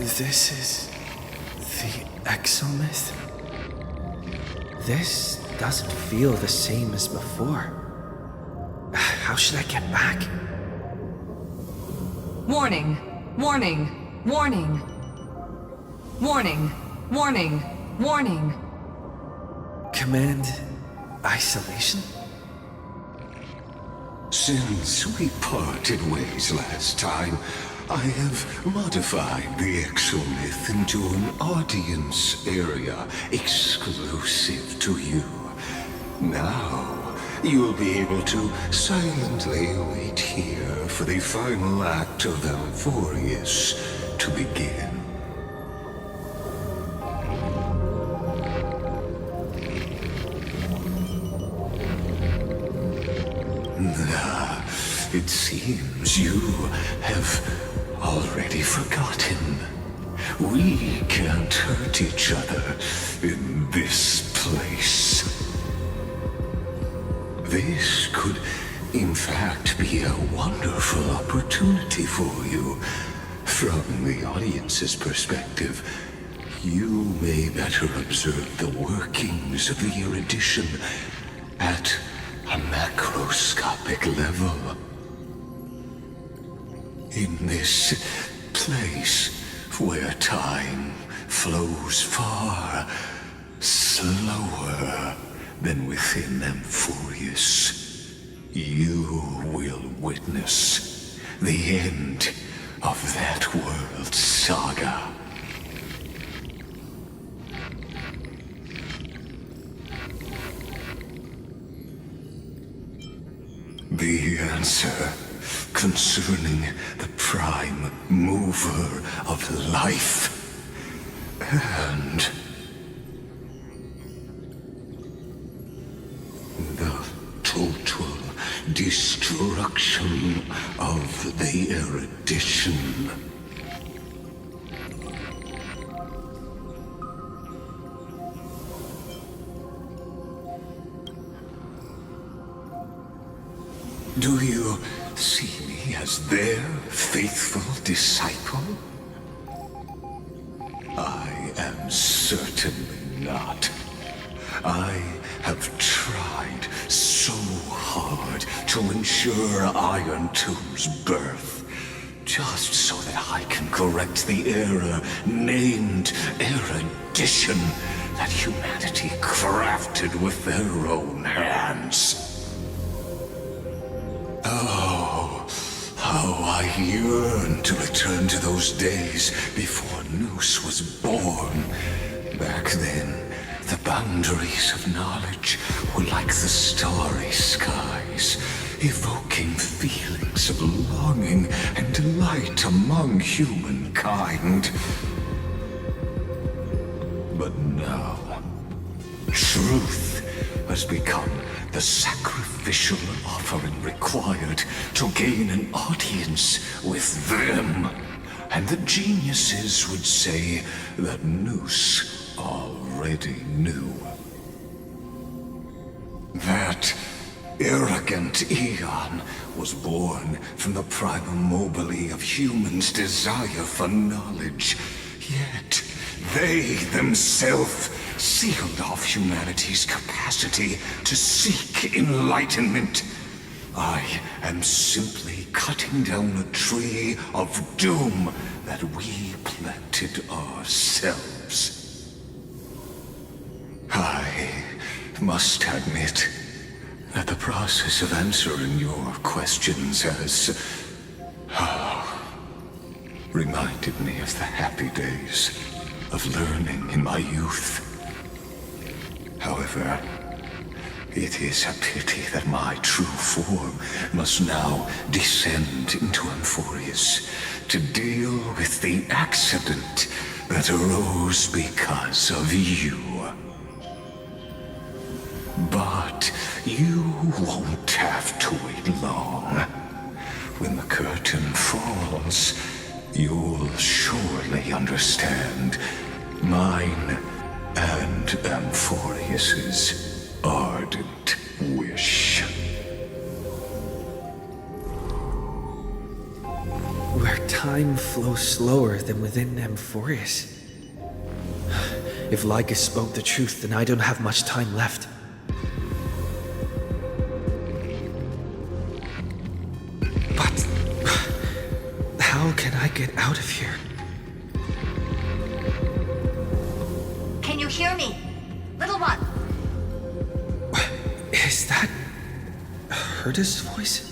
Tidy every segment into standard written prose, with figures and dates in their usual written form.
This is the exomyth? This doesn't feel the same as before. How should I get back? Warning! Warning! Warning! Warning! Warning! Warning! Command isolation? Since we parted ways last time, I have modified the exomyth into an audience area exclusive to you. Now, you'll be able to silently wait here for the final act of Amphoreus to begin. It seems you have already forgotten. We can't hurt each other in this place. This could, in fact, be a wonderful opportunity for you. From the audience's perspective, you may better observe the workings of the erudition at a macroscopic level. In this place where time flows far slower than within Amphoreus, you will witness the end of that world's saga. The answer concerning the prime mover of life and the total destruction of the erudition. Do you see me as their faithful disciple? I am certainly not. I have tried so hard to ensure Iron Tomb's birth, just so that I can correct the error named erudition that humanity crafted with their own hands. Oh, how I yearn to return to those days before Nous was born. Back then, the boundaries of knowledge were like the starry skies, evoking feelings of longing and delight among humankind. But now, truth has become the sacrificial offering required to gain an audience with them. And the geniuses would say that Nous already knew. That arrogant Eon was born from the primal mobile of humans' desire for knowledge. Yet, they themselves sealed off humanity's capacity to seek enlightenment. I am simply cutting down a tree of doom that we planted ourselves. I must admit that the process of answering your questions has reminded me of the happy days of learning in my youth. However, it is a pity that my true form must now descend into Amphoreus to deal with the accident that arose because of you. But you won't have to wait long. When the curtain falls, you'll surely understand mine and Amphoreus's ardent wish. We're time flows slower than within Amphoreus. If Lygus spoke the truth, then I don't have much time left. But how can I get out of here? Can you hear me? Little one. Is that Herda's voice?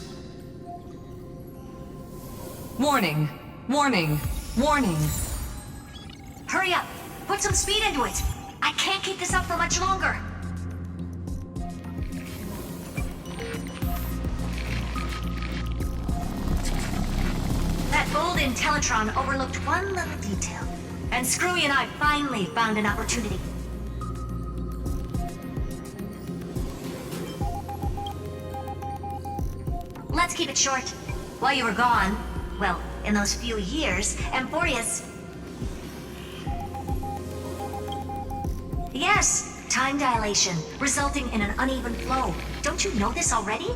Warning, warning, warning. Hurry up. Put some speed into it. I can't keep this up for much longer. That old Intellitron overlooked one little detail. And Screwy and I finally found an opportunity. Let's keep it short. While you were gone, well, in those few years, Amphoreus... Yes, time dilation, resulting in an uneven flow. Don't you know this already?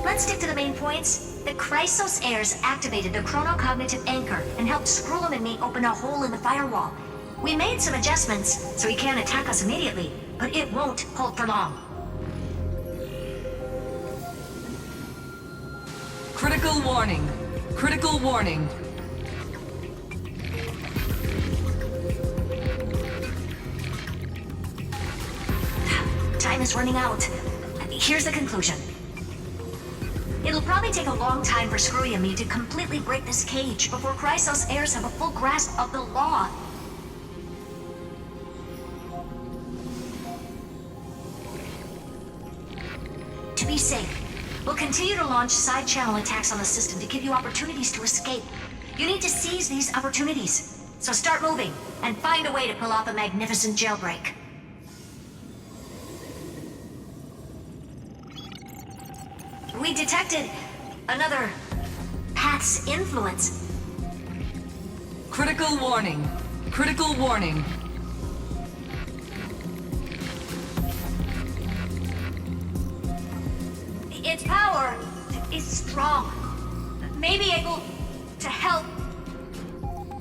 Let's stick to the main points. The Chrysos heirs activated the chronocognitive anchor and helped Skrullum and me open a hole in the firewall. We made some adjustments, so he can't attack us immediately, but it won't hold for long. Critical warning. Critical warning. Time is running out. Here's the conclusion. It'll probably take a long time for Screwy and me to completely break this cage before Chrysos heirs have a full grasp of the law. To be safe, we'll continue to launch side-channel attacks on the system to give you opportunities to escape. You need to seize these opportunities. So start moving, and find a way to pull off a magnificent jailbreak. We detected another path's influence. Critical warning. Critical warning. Its power is strong. May be able to help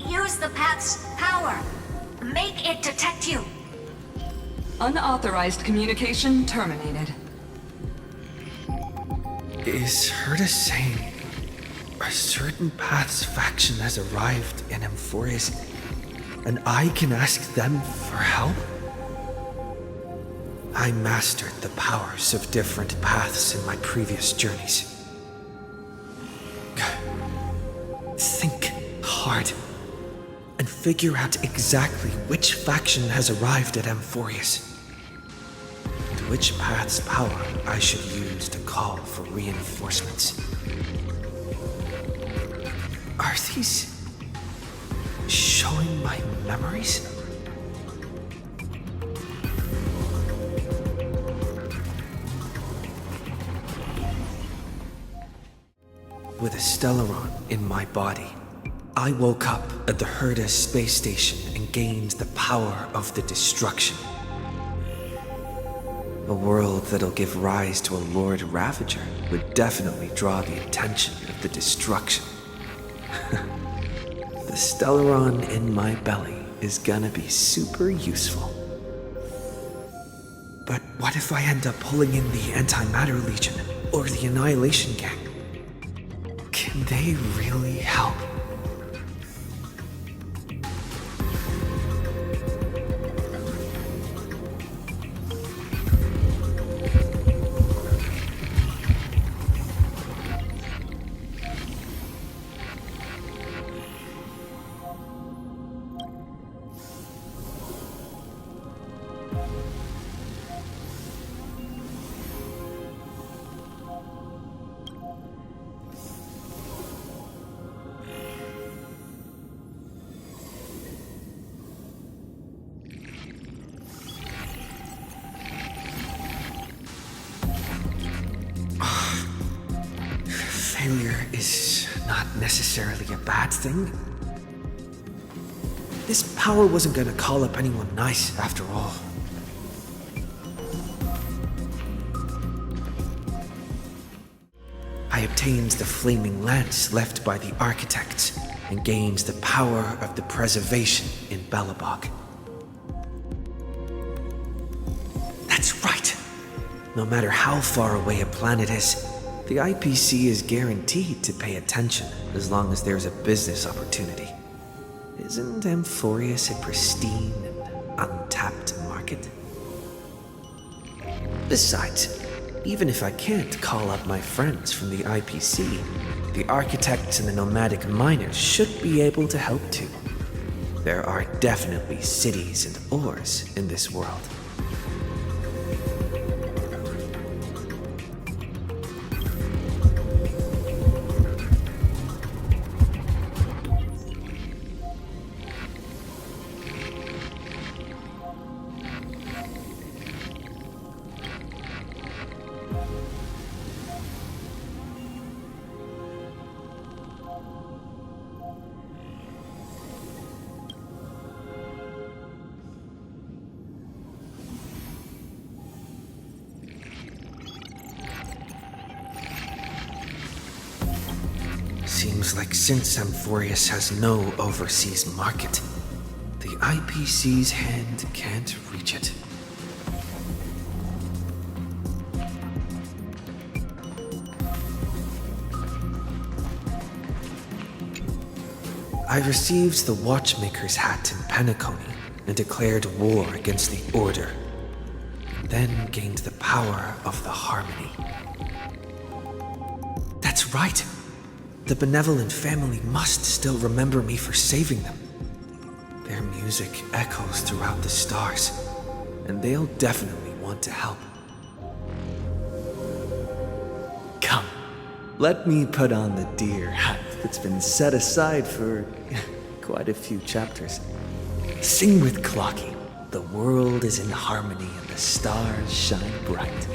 use the path's power. Make it detect you. Unauthorized communication terminated. Is Herda saying a certain path's faction has arrived in Amphoreus, and I can ask them for help? I mastered the powers of different paths in my previous journeys. Think hard and figure out exactly which faction has arrived at Amphoreus, and which path's power I should use to call for reinforcements. Are these showing my memories? With a Stellaron in my body, I woke up at the Herda space station and gained the power of the destruction. A world that'll give rise to a Lord Ravager would definitely draw the attention of the destruction. The Stellaron in my belly is gonna be super useful. But what if I end up pulling in the Antimatter Legion or the Annihilation Gang? Can they really help? Failure is not necessarily a bad thing. This power wasn't gonna call up anyone nice after all. I obtained the flaming lance left by the architects and gained the power of the preservation in Belobog. That's right! No matter how far away a planet is, the IPC is guaranteed to pay attention as long as there's a business opportunity. Isn't Amphoreus a pristine and untapped market? Besides, even if I can't call up my friends from the IPC, the architects and the nomadic miners should be able to help too. There are definitely cities and ores in this world. Seems like since Amphoreus has no overseas market, the IPC's hand can't reach it. I received the Watchmaker's hat in Penacony and declared war against the Order, and then gained the power of the Harmony. That's right! The benevolent family must still remember me for saving them. Their music echoes throughout the stars, and they'll definitely want to help. Come, let me put on the deer hat that's been set aside for quite a few chapters. Sing with Clocky. The world is in harmony and the stars shine bright.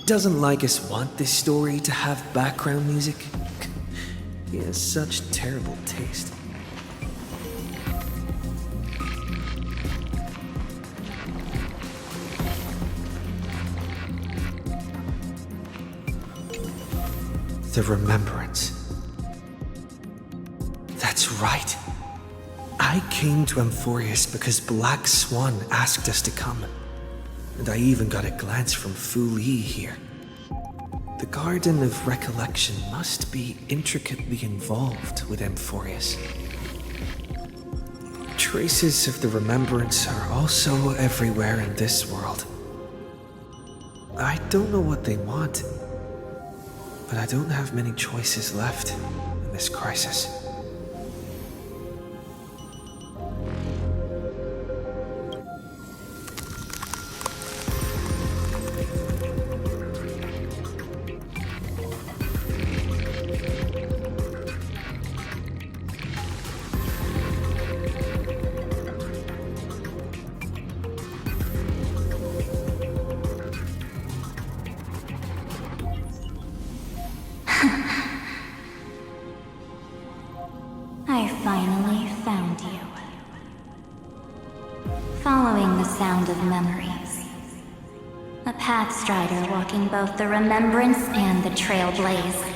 Doesn't Lygus want this story to have background music? He has such terrible taste. The Remembrance. That's right. I came to Amphoreus because Black Swan asked us to come. And I even got a glance from Fu Li here. The Garden of Recollection must be intricately involved with Amphoreus. Traces of the Remembrance are also everywhere in this world. I don't know what they want, but I don't have many choices left in this crisis. I finally found you. Following the sound of memories. A pathstrider walking both the Remembrance and the Trailblazer.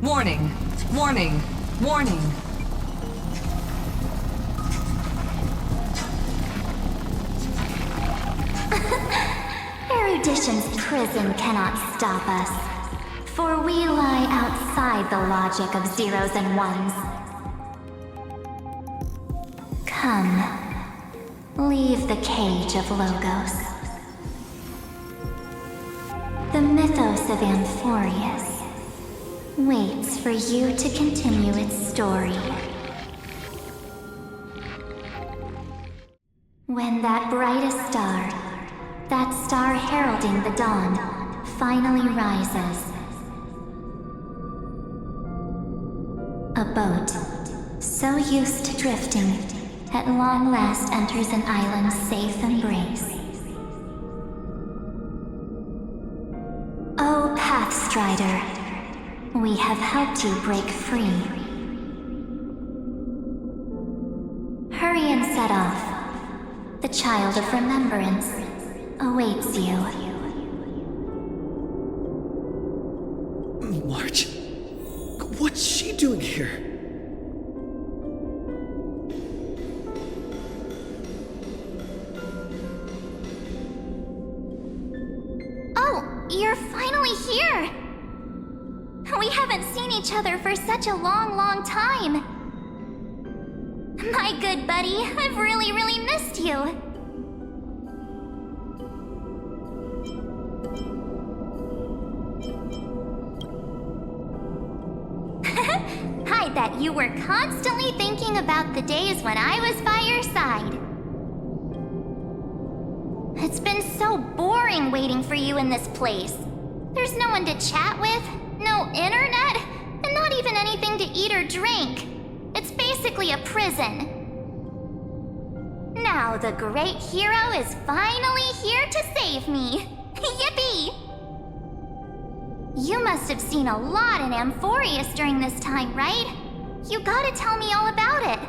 Warning! Warning! Warning! Erudition's prison cannot stop us. For we lie outside the logic of zeros and ones. Come, leave the cage of Logos. The mythos of Amphoreus waits for you to continue its story. When that brightest star, that star heralding the dawn, finally rises, a boat, so used to drifting, at long last enters an island's safe embrace. O Pathstrider, we have helped you break free. Hurry and set off. The child of remembrance awaits you. March? What's she doing here? Oh, you're finally here! We haven't seen each other for such a long, long time. My good buddy, I've really missed you. I bet you were constantly thinking about the days when I was by your side. It's been so boring waiting for you in this place. There's no one to chat with, no internet, and not even anything to eat or drink. It's basically a prison. Now the great hero is finally here to save me. Yippee! You must have seen a lot in Amphoreus during this time, right? You gotta tell me all about it.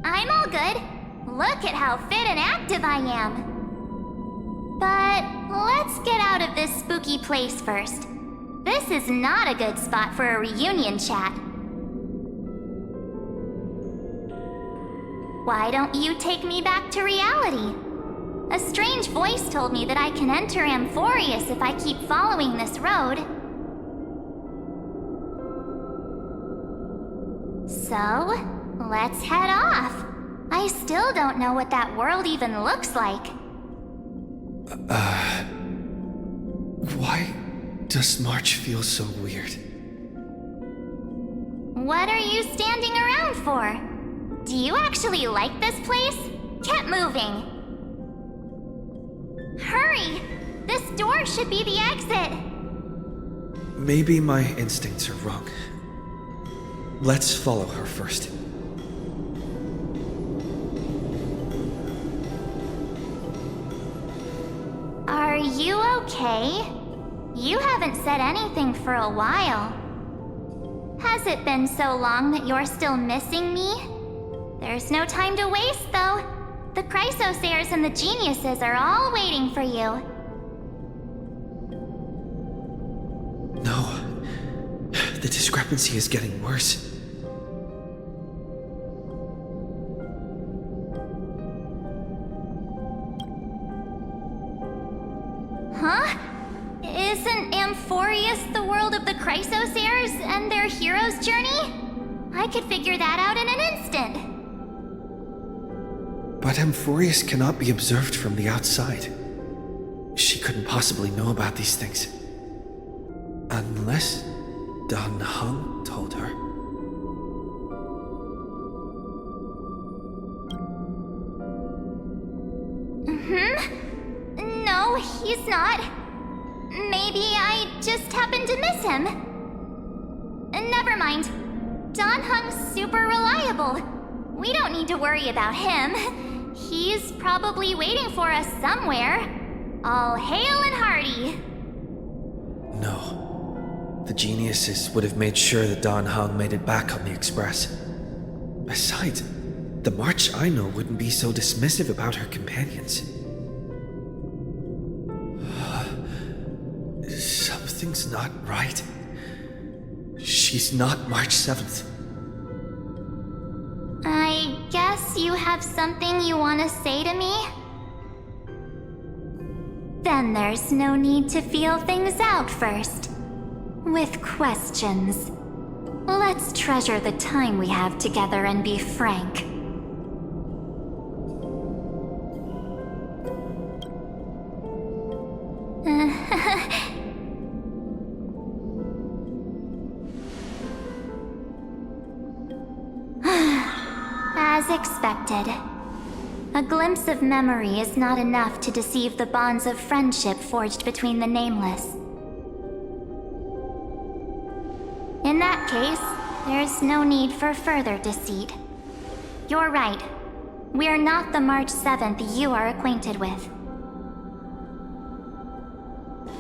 I'm all good. Look at how fit and active I am. But let's get out of this spooky place first. This is not a good spot for a reunion chat. Why don't you take me back to reality? A strange voice told me that I can enter Amphoreus if I keep following this road. So, let's head off. I still don't know what that world even looks like. Why does March feel so weird? What are you standing around for? Do you actually like this place? Get moving. Hurry! This door should be the exit. Maybe my instincts are wrong. Let's follow her first. Are you okay? You haven't said anything for a while. Has it been so long that you're still missing me? There's no time to waste, though. The Chrysosairs and the geniuses are all waiting for you. No. The discrepancy is getting worse. Huh? Isn't Amphoreus the world of the Chrysosairs and their hero's journey? I could figure that out in an instant. But Amphoreus cannot be observed from the outside. She couldn't possibly know about these things. Unless Dan Heng told her. No, he's not. Maybe I just happened to miss him. Never mind. Dan Heng's super reliable. We don't need to worry about him. He's probably waiting for us somewhere. All hail and hearty. No. The geniuses would have made sure that Dan Heng made it back on the express. Besides, the March I know wouldn't be so dismissive about her companions. Something's not right. She's not March 7th. I guess you have something you want to say to me? Then there's no need to feel things out first. With questions. Let's treasure the time we have together and be frank. As expected. A glimpse of memory is not enough to deceive the bonds of friendship forged between the nameless. In that case, there's no need for further deceit. You're right. We're not the March 7th you are acquainted with.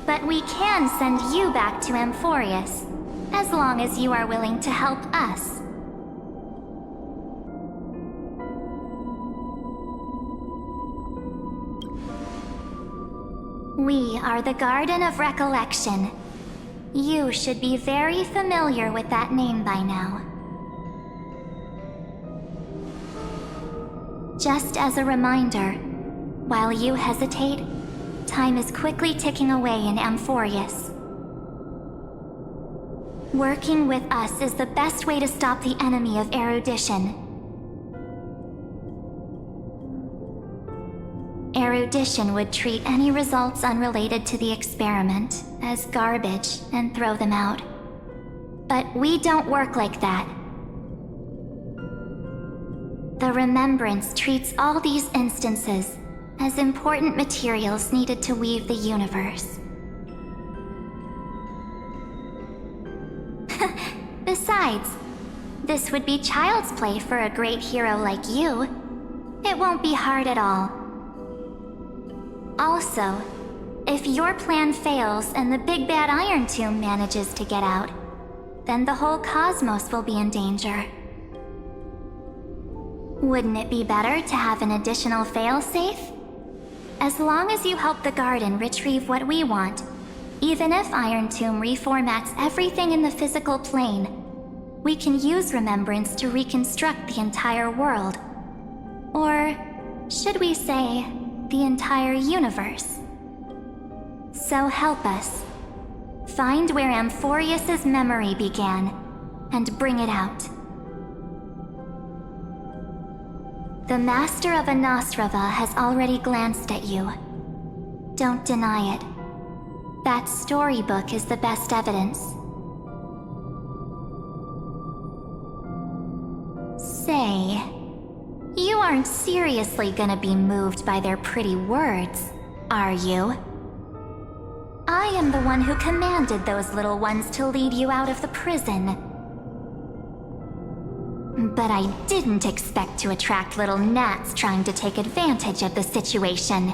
But we can send you back to Amphoreus, as long as you are willing to help us. We are the Garden of Recollection. You should be very familiar with that name by now. Just as a reminder, while you hesitate, time is quickly ticking away in Amphoreus. Working with us is the best way to stop the enemy of erudition. Erudition would treat any results unrelated to the experiment as garbage and throw them out. But we don't work like that. The Remembrance treats all these instances as important materials needed to weave the universe. Besides, this would be child's play for a great hero like you. It won't be hard at all. Also, if your plan fails and the big bad Iron Tomb manages to get out, then the whole cosmos will be in danger. Wouldn't it be better to have an additional failsafe? As long as you help the Garden retrieve what we want, even if Iron Tomb reformats everything in the physical plane, we can use Remembrance to reconstruct the entire world. Or, should we say, the entire universe. So help us. Find where Amphoreus' memory began, and bring it out. The Master of Anosrava has already glanced at you. Don't deny it. That storybook is the best evidence. Say, you aren't seriously gonna be moved by their pretty words, are you? I am the one who commanded those little ones to lead you out of the prison. But I didn't expect to attract little gnats trying to take advantage of the situation.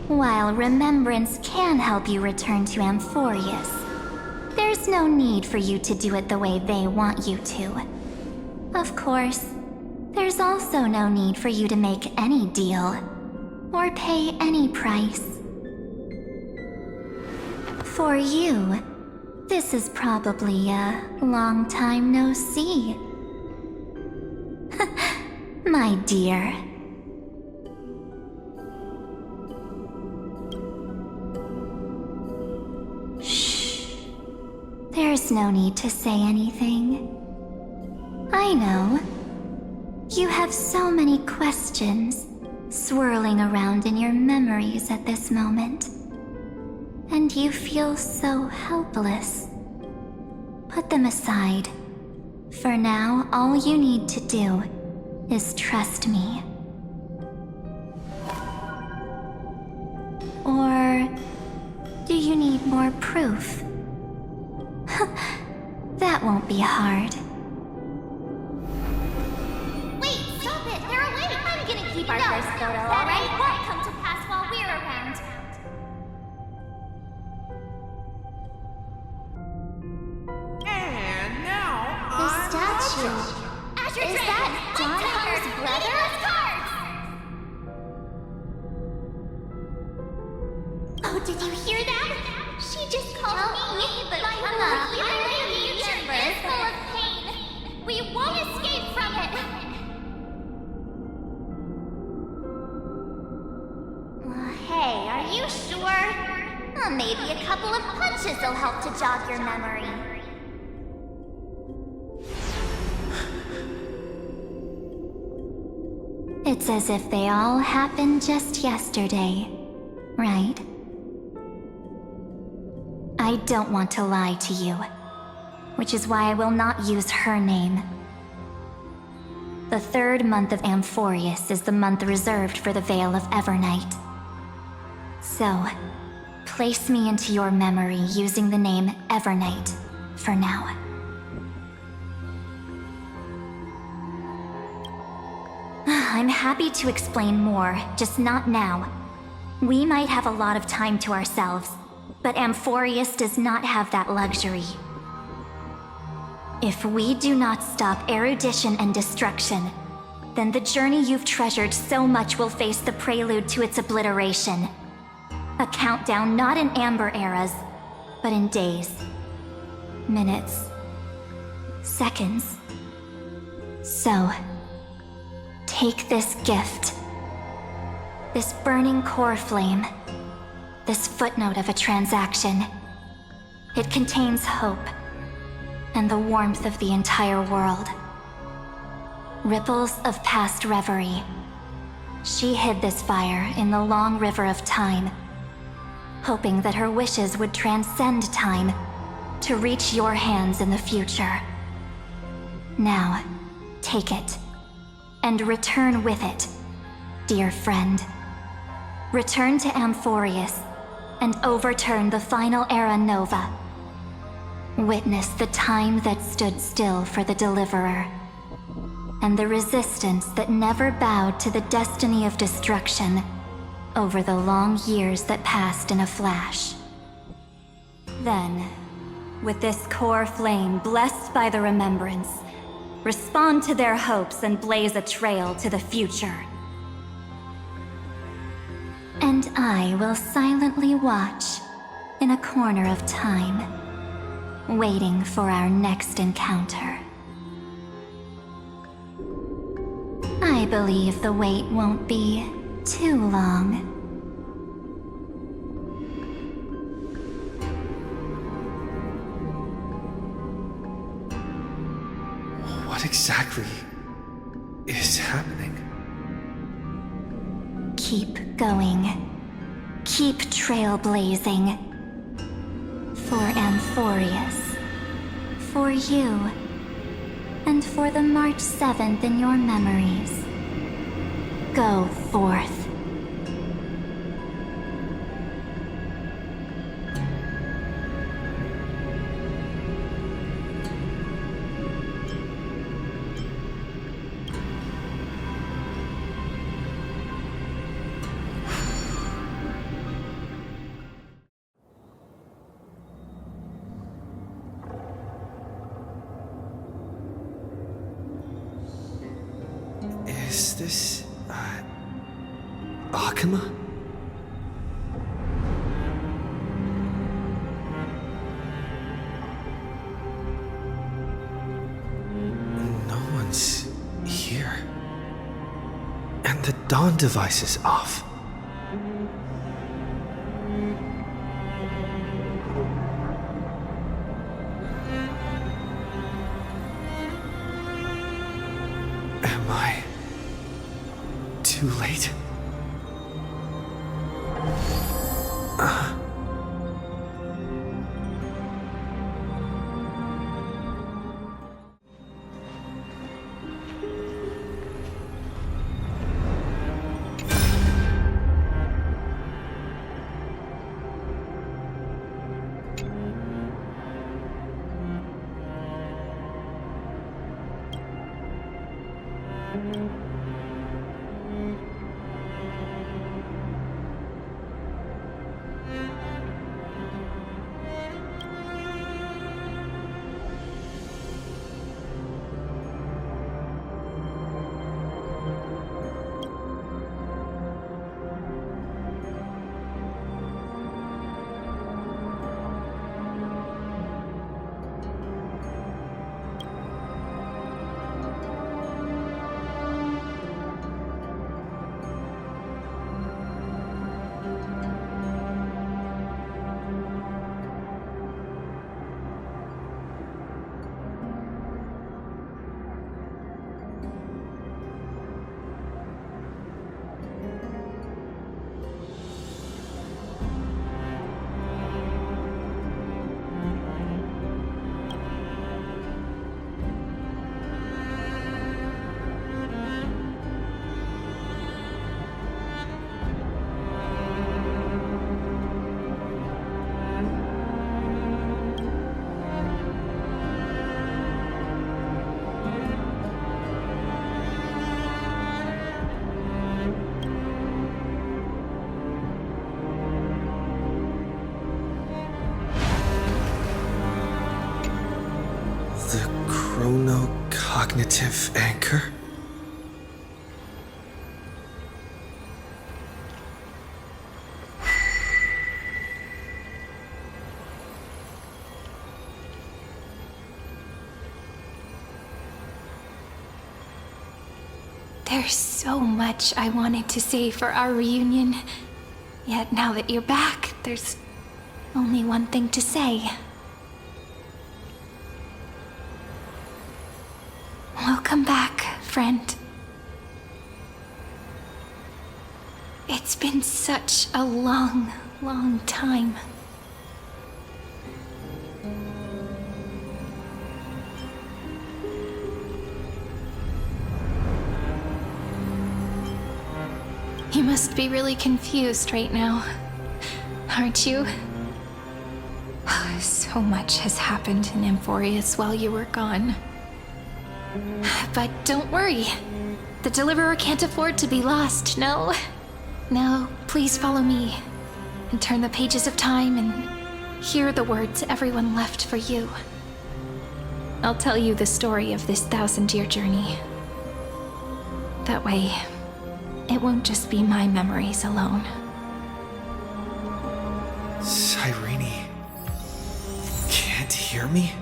While Remembrance can help you return to Amphoreus, there's no need for you to do it the way they want you to. Of course, there's also no need for you to make any deal, or pay any price. For you, this is probably a long time no see. My dear. Shh. There's no need to say anything. I know. You have so many questions swirling around in your memories at this moment. And you feel so helpless. Put them aside. For now, all you need to do is trust me. Or do you need more proof? That won't be hard. Keep our first photo, alright? Won't come to pass while we're around. And now The statue. Is that John Hunter's brother? Oh, did you hear that? She just called me, but my full of pain. We won't escape from it. you sure? Maybe a couple of punches will help to jog your memory. It's as if they all happened just yesterday, right? I don't want to lie to you, which is why I will not use her name. The 3rd month of Amphoreus is the month reserved for the Veil of Evernight. So, place me into your memory using the name Evernight for now. I'm happy to explain more, just not now. We might have a lot of time to ourselves, but Amphoreus does not have that luxury. If we do not stop erudition and destruction, then the journey you've treasured so much will face the prelude to its obliteration. A countdown not in amber eras, but in days, minutes, seconds. So, take this gift. This burning core flame. This footnote of a transaction. It contains hope and the warmth of the entire world. Ripples of past reverie. She hid this fire in the long river of time, hoping that her wishes would transcend time to reach your hands in the future. Now, take it, and return with it, dear friend. Return to Amphoreus, and overturn the final era nova. Witness the time that stood still for the Deliverer, and the resistance that never bowed to the destiny of destruction over the long years that passed in a flash. Then, with this core flame blessed by the remembrance, respond to their hopes and blaze a trail to the future. And I will silently watch in a corner of time, waiting for our next encounter. I believe the wait won't be too long. What exactly is happening? Keep going. Keep trailblazing. For Amphoreus. For you. And for the March 7th in your memories. Go forth. Is this, Akuma? No one's here. And the dawn device is off. Am I too late? cognitive anchor? There's so much I wanted to say for our reunion. Yet now that you're back, there's only one thing to say. Welcome back, friend. It's been such a long, long time. You must be really confused right now, aren't you? So much has happened in Amphoreus while you were gone. But don't worry. The Deliverer can't afford to be lost, no? Now, please follow me and turn the pages of time and hear the words everyone left for you. I'll tell you the story of this 1,000-year journey. That way, it won't just be my memories alone. Cyrene, can't hear me?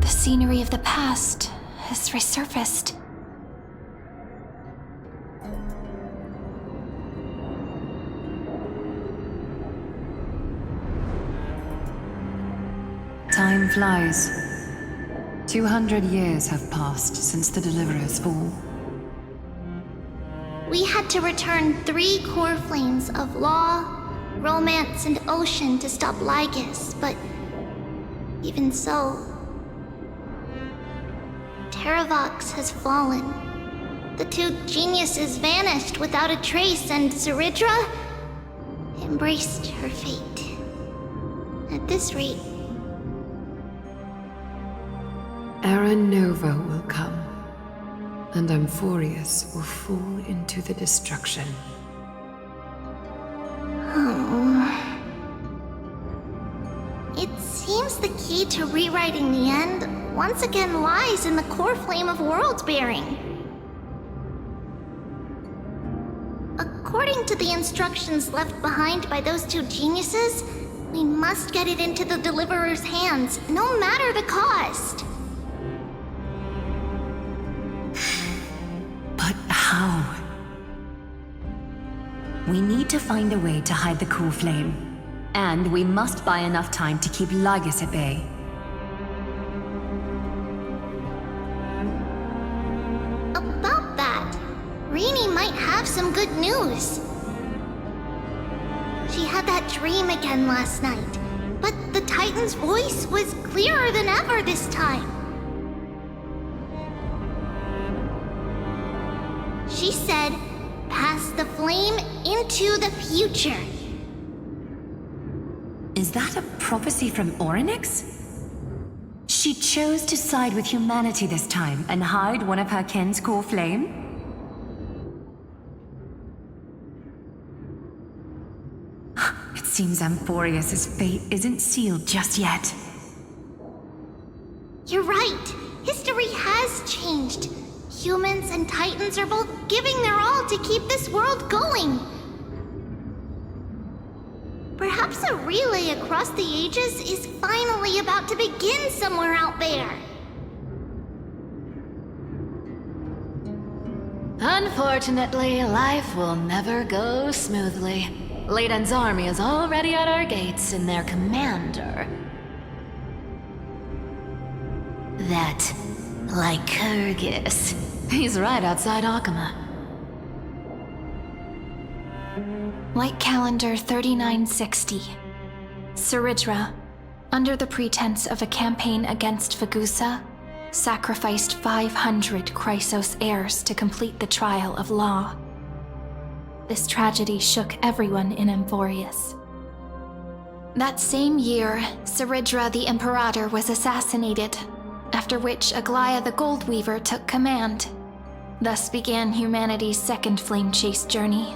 Scenery of the past has resurfaced. Time flies. 200 years have passed since the Deliverer's fall. We had to return 3 core flames of law, romance, and ocean to stop Lygus, but even so, Terravox has fallen. The 2 geniuses vanished without a trace, and Zeridra embraced her fate. At this rate, Era Nova will come, and Amphoreus will fall into the destruction. it seems the key to rewriting the end once again lies in the core flame of world-bearing. According to the instructions left behind by those 2 geniuses, we must get it into the Deliverer's hands, no matter the cost. But how? We need to find a way to hide the core flame. And we must buy enough time to keep Lygus at bay. About that, Rini might have some good news. She had that dream again last night, but the Titan's voice was clearer than ever this time. She said, "Pass the flame into the future." Is that a prophecy from Orynyx? She chose to side with humanity this time and hide one of her kin's core flame? It seems Amphoreus' fate isn't sealed just yet. You're right. History has changed. Humans and Titans are both giving their all to keep this world going. Perhaps a relay across the ages is finally about to begin somewhere out there. Unfortunately, life will never go smoothly. Leiden's army is already at our gates, and their commander... that Lycurgus. He's right outside Akama. Light calendar 3960. Zeridra, under the pretense of a campaign against Fagusa, sacrificed 500 Chrysos heirs to complete the trial of law. this tragedy shook everyone in Amphoreus. That same year, Ceridra the Imperator was assassinated, after which Aglaia the Goldweaver took command. Thus began humanity's second flame chase journey,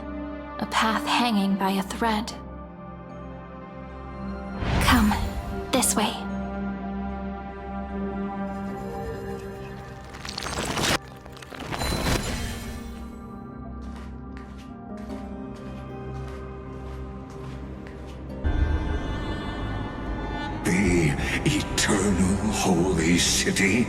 a path hanging by a thread. Come, this way. The eternal holy city?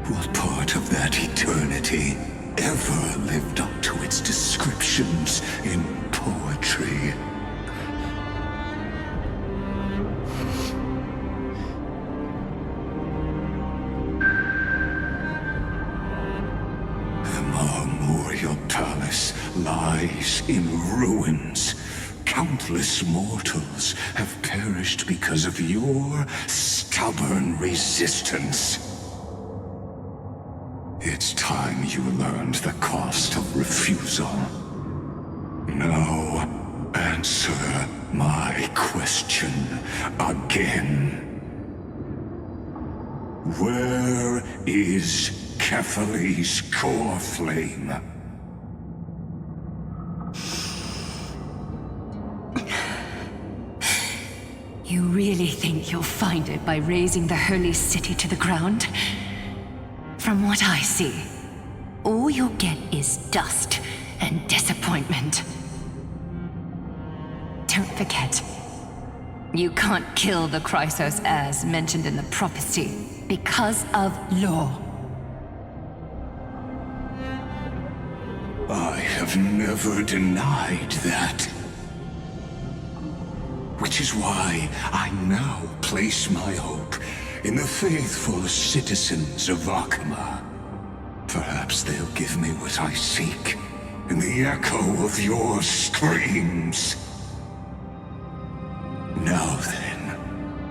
What part of that eternity ever lived up to its descriptions in poetry? The Marmorial Palace lies in ruins. Countless mortals have perished because of your stubborn resistance. It's time you learned the cost of refusal. Now, answer my question again. Where is Kefali's core flame? You really think you'll find it by razing the holy city to the ground? From what I see, all you'll get is dust and disappointment. Don't forget, you can't kill the Chrysos heirs mentioned in the prophecy because of law. I have never denied that. Which is why I now place my hope in the faithful citizens of Akama. Perhaps they'll give me what I seek in the echo of your screams. Now then,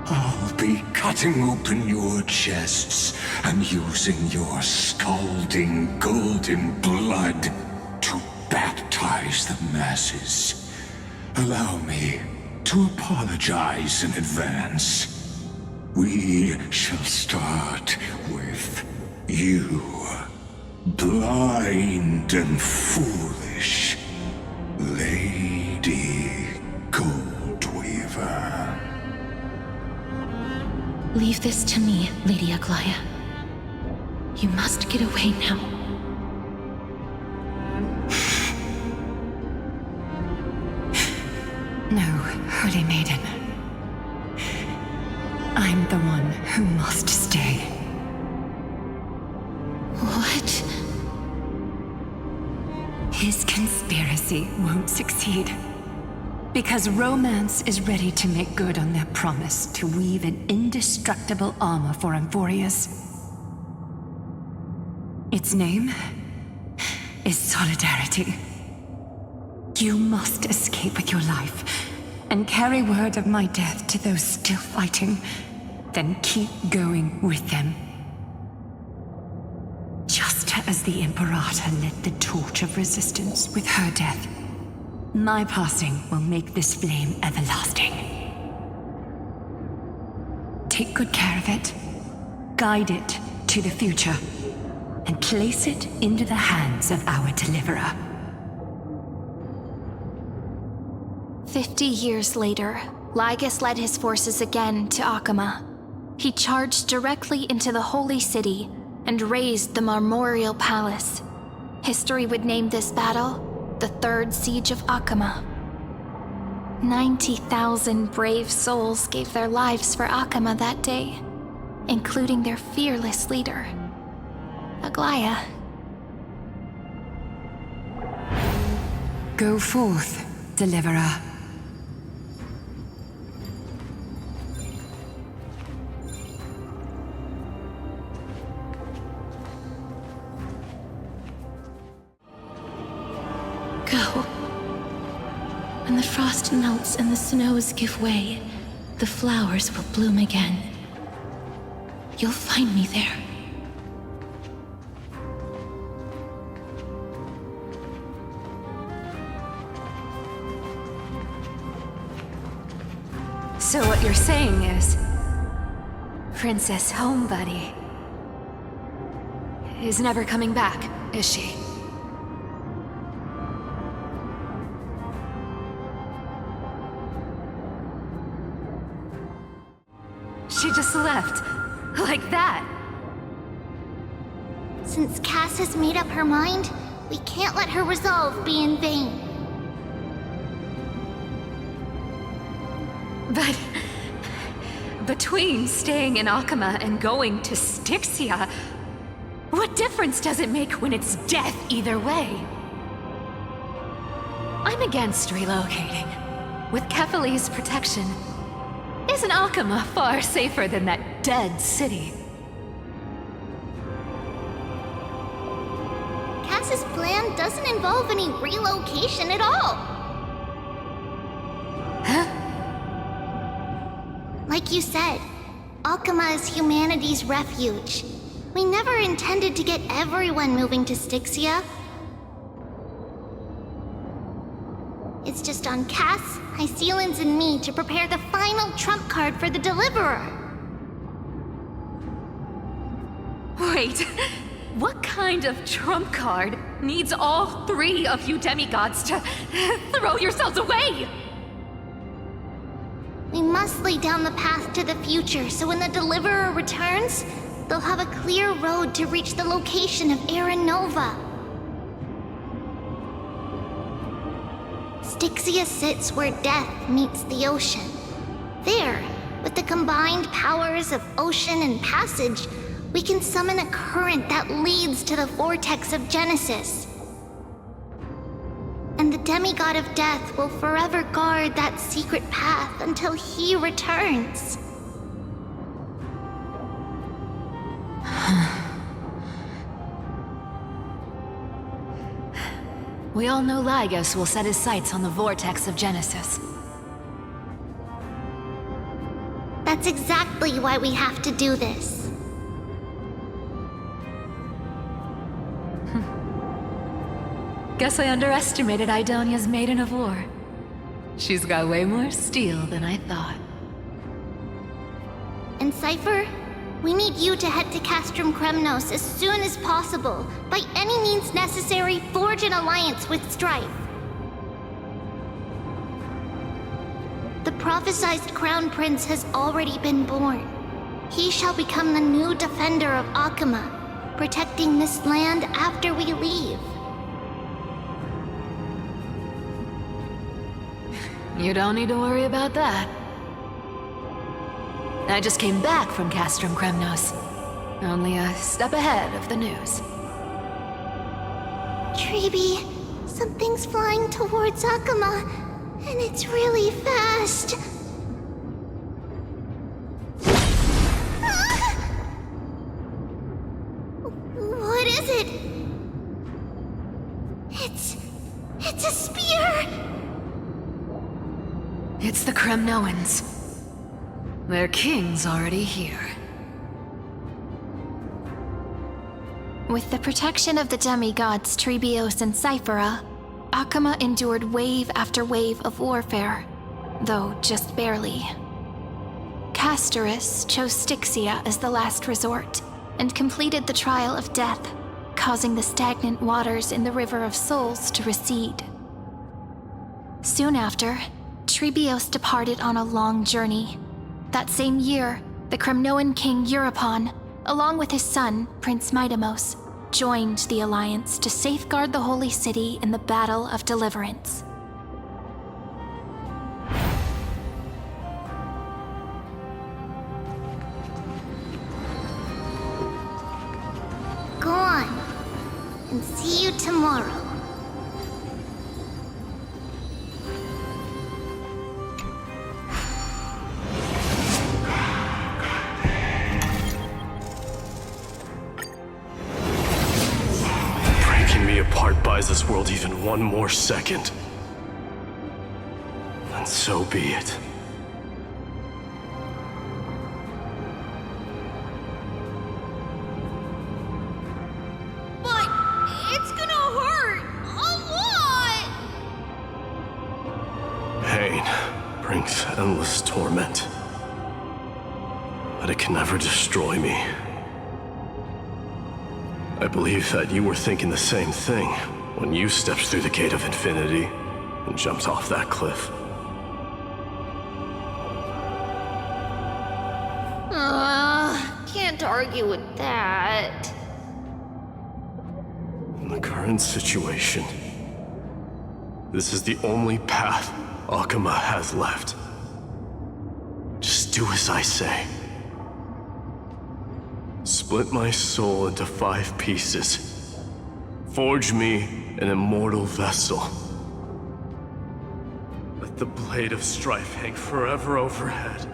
I'll be cutting open your chests and using your scalding golden blood to baptize the masses. Allow me to apologize in advance. We shall start with you, blind and foolish Lady Goldweaver. Leave this to me, Lady Aglaia. You must get away now. No, Holy Maiden. I'm the one who must stay. What? His conspiracy won't succeed. Because romance is ready to make good on their promise to weave an indestructible armor for Amphoreus. Its name is Solidarity. You must escape with your life and carry word of my death to those still fighting. Then keep going with them. Just as the Imperator lit the torch of resistance with her death, my passing will make this flame everlasting. Take good care of it, guide it to the future, and place it into the hands of our deliverer. 50 years later, Lygus led his forces again to Akama. He charged directly into the Holy City and razed the Marmorial Palace. History would name this battle the Third Siege of Akama. 90,000 brave souls gave their lives for Akama that day, including their fearless leader, Aglaia. Go forth, deliverer. Go. When the frost melts and the snows give way, the flowers will bloom again. You'll find me there. So what you're saying is, Princess Homebuddy is never coming back, is she? She just left, like that. Since Cass has made up her mind, we can't let her resolve be in vain. But between staying in Akama and going to Styxia, what difference does it make when it's death either way? I'm against relocating. With Kefali's protection, isn't Akama far safer than that dead city? Cass's plan doesn't involve any relocation at all. Huh? Like you said, Akama is humanity's refuge. We never intended to get everyone moving to Styxia. It's just on Cass, Hycelan's, and me to prepare the final trump card for the Deliverer. Wait, what kind of trump card needs all three of you demigods to throw yourselves away? We must lay down the path to the future so when the Deliverer returns, they'll have a clear road to reach the location of Era Nova. Styxia sits where death meets the ocean. There, with the combined powers of ocean and passage, we can summon a current that leads to the vortex of Genesis. And the demigod of death will forever guard that secret path until he returns. We all know Lygus will set his sights on the vortex of Genesis. That's exactly why we have to do this. Guess I underestimated Idonia's Maiden of War. She's got way more steel than I thought. And Cypher, we need you to head to Castrum Kremnos as soon as possible. By any means necessary, forge an alliance with Strife. The prophesized Crown Prince has already been born. He shall become the new defender of Akama, protecting this land after we leave. You don't need to worry about that. I just came back from Castrum Kremnos. Only a step ahead of the news. Treeby, something's flying towards Akama, and it's really fast. What is it? It's a spear! It's the Kremnoans. Their king's already here. With the protection of the demigods Trebios and Cyphera, Akama endured wave after wave of warfare, though just barely. Castorus chose Styxia as the last resort, and completed the trial of death, causing the stagnant waters in the River of Souls to recede. Soon after, Trebios departed on a long journey. That same year, the Kremnoan king Euripon, along with his son, Prince Midamos, joined the alliance to safeguard the holy city in the Battle of Deliverance. Go on, and see you tomorrow. Part buys this world even one more second, and so be it. But it's gonna hurt a lot! Pain, brings endless torment. But it can never destroy me. I believe that you were thinking the same thing when you stepped through the gate of infinity and jumped off that cliff. Can't argue with that. In the current situation, this is the only path Akama has left. Just do as I say. Split my soul into 5 pieces. Forge me an immortal vessel. Let the blade of strife hang forever overhead.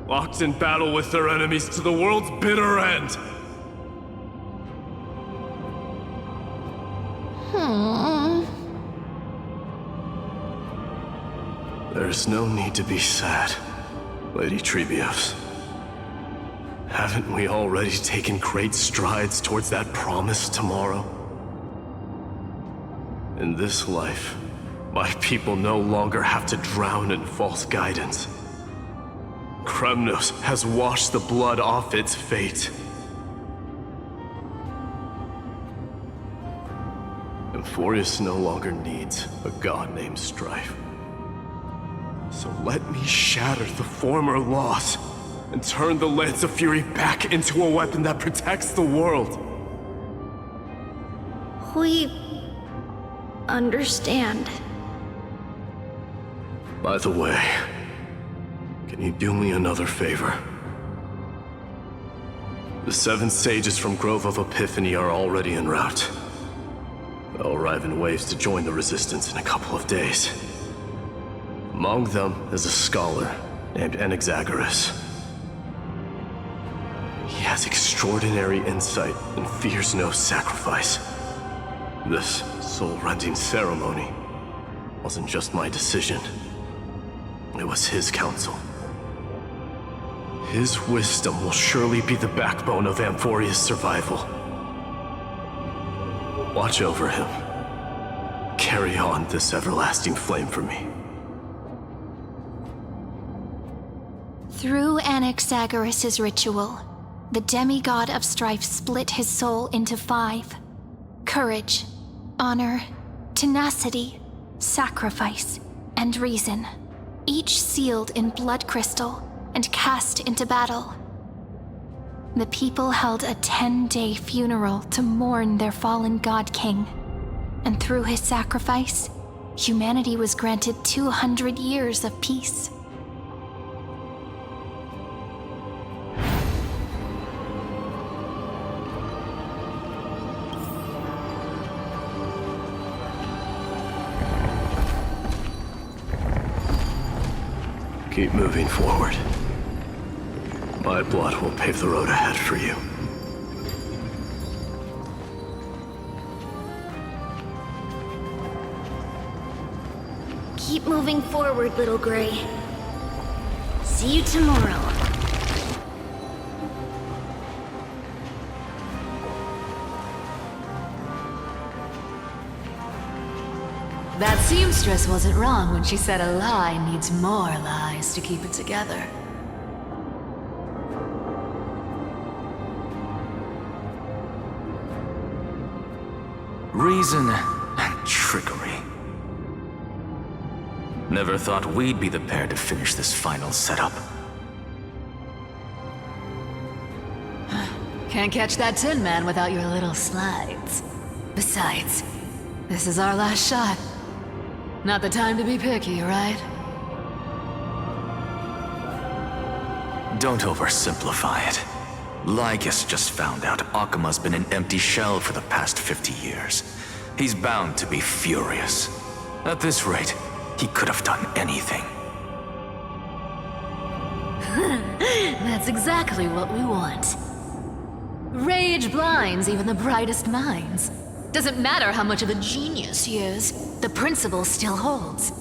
Locked in battle with their enemies to the world's bitter end. There's no need to be sad, Lady Trebios. Haven't we already taken great strides towards that promised tomorrow? In this life, my people no longer have to drown in false guidance. Kremnos has washed the blood off its fate. Amphoreus no longer needs a god named Strife. So let me shatter the former laws and turn the Lance of Fury back into a weapon that protects the world. We understand. By the way, can you do me another favor? The 7 sages from Grove of Epiphany are already en route. They'll arrive in waves to join the Resistance in a couple of days. Among them is a scholar named Anaxagoras. He has extraordinary insight and fears no sacrifice. This soul-rending ceremony wasn't just my decision. It was his counsel. His wisdom will surely be the backbone of Amphoreus' survival. Watch over him. Carry on this everlasting flame for me. Through Anaxagoras' ritual, the demigod of strife split his soul into 5. Courage, honor, tenacity, sacrifice, and reason. Each sealed in blood crystal and cast into battle. The people held a 10-day funeral to mourn their fallen god king. And through his sacrifice, humanity was granted 200 years of peace. Keep moving forward. My blood will pave the road ahead for you. Keep moving forward, little Gray. See you tomorrow. That seamstress wasn't wrong when she said a lie needs more lies to keep it together. Reason and trickery. Never thought we'd be the pair to finish this final setup. Can't catch that Tin Man without your little slides. Besides, this is our last shot. Not the time to be picky, right? Don't oversimplify it. Lygus just found out Akama's been an empty shell for the past 50 years. He's bound to be furious. At this rate, he could have done anything. That's exactly what we want. Rage blinds even the brightest minds. Doesn't matter how much of a genius he is, the principle still holds.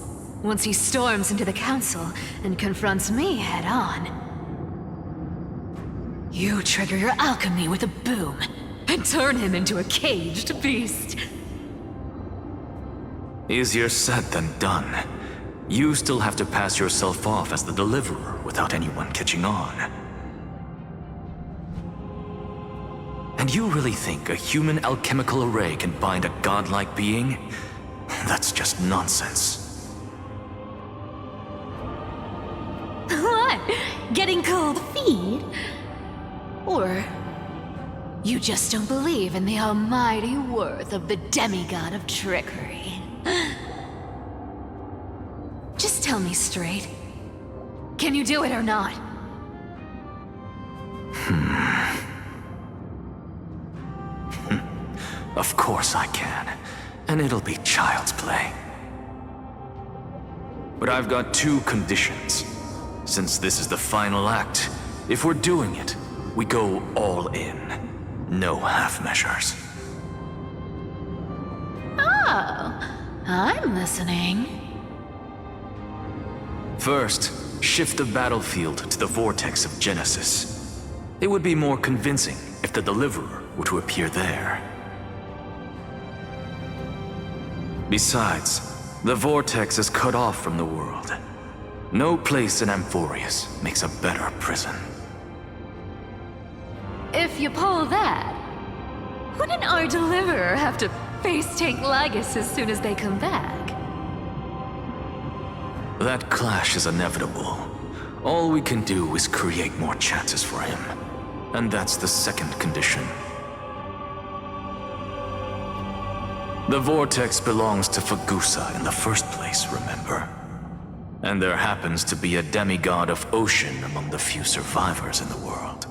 Once he storms into the council and confronts me head on, you trigger your alchemy with a boom and turn him into a caged beast. Easier said than done. you still have to pass yourself off as the deliverer without anyone catching on. And you really think a human alchemical array can bind a godlike being? That's just nonsense. What? Getting cold feet? Or you just don't believe in the almighty worth of the demigod of trickery? Just tell me straight. Can you do it or not? Of course I can. And it'll be child's play. But I've got two conditions. Since this is the final act, if we're doing it, we go all in. No half measures. Oh, I'm listening. First, shift the battlefield to the vortex of Genesis. It would be more convincing if the deliverer were to appear there. Besides, the vortex is cut off from the world. No place in Amphoreus makes a better prison. If you pull that, wouldn't our deliverer have to face tank Lygus as soon as they come back? That clash is inevitable. All we can do is create more chances for him. And that's the second condition. The vortex belongs to Figusa in the first place, remember? And there happens to be a demigod of ocean among the few survivors in the world.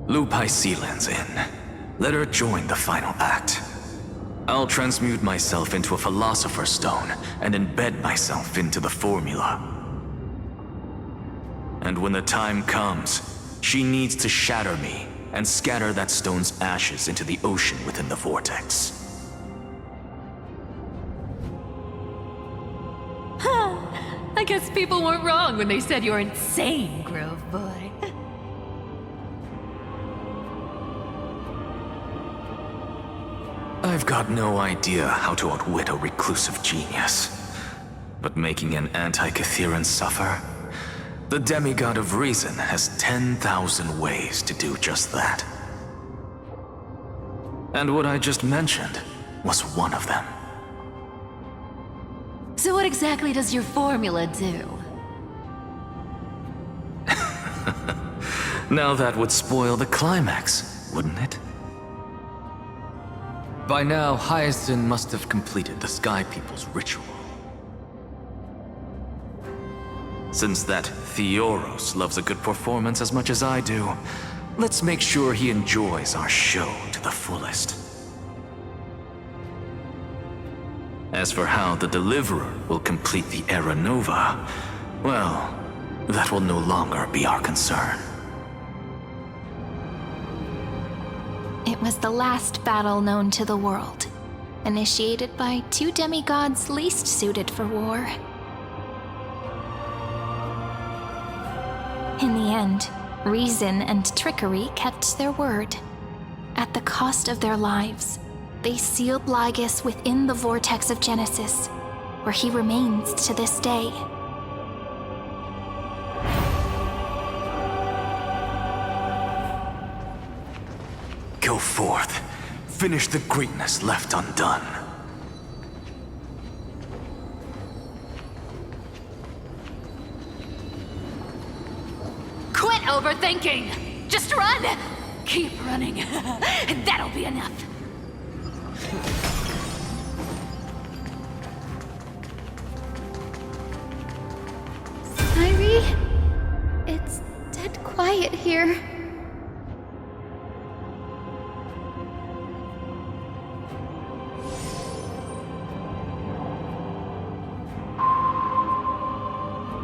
Lupai Sealand's in. Let her join the final act. I'll transmute myself into a philosopher's stone and embed myself into the formula. And when the time comes, she needs to shatter me and scatter that stone's ashes into the ocean within the vortex. I guess people weren't wrong when they said you're insane, Grove Boy. I've got no idea how to outwit a reclusive genius. But making an anti-Catheran suffer? The demigod of reason has 10,000 ways to do just that. And what I just mentioned was one of them. So what exactly does your formula do? Now that would spoil the climax, wouldn't it? By now, Hyacinth must have completed the Sky People's ritual. Since that Theoros loves a good performance as much as I do, let's make sure he enjoys our show to the fullest. As for how the Deliverer will complete the Era Nova, well, that will no longer be our concern. It was the last battle known to the world, initiated by two demigods least suited for war. In the end, reason and trickery kept their word. At the cost of their lives, they sealed Lygus within the vortex of Genesis, where he remains to this day. Go forth. Finish the greatness left undone. Quit overthinking! Just run! Keep running, and that'll be enough. Irie? It's dead quiet here.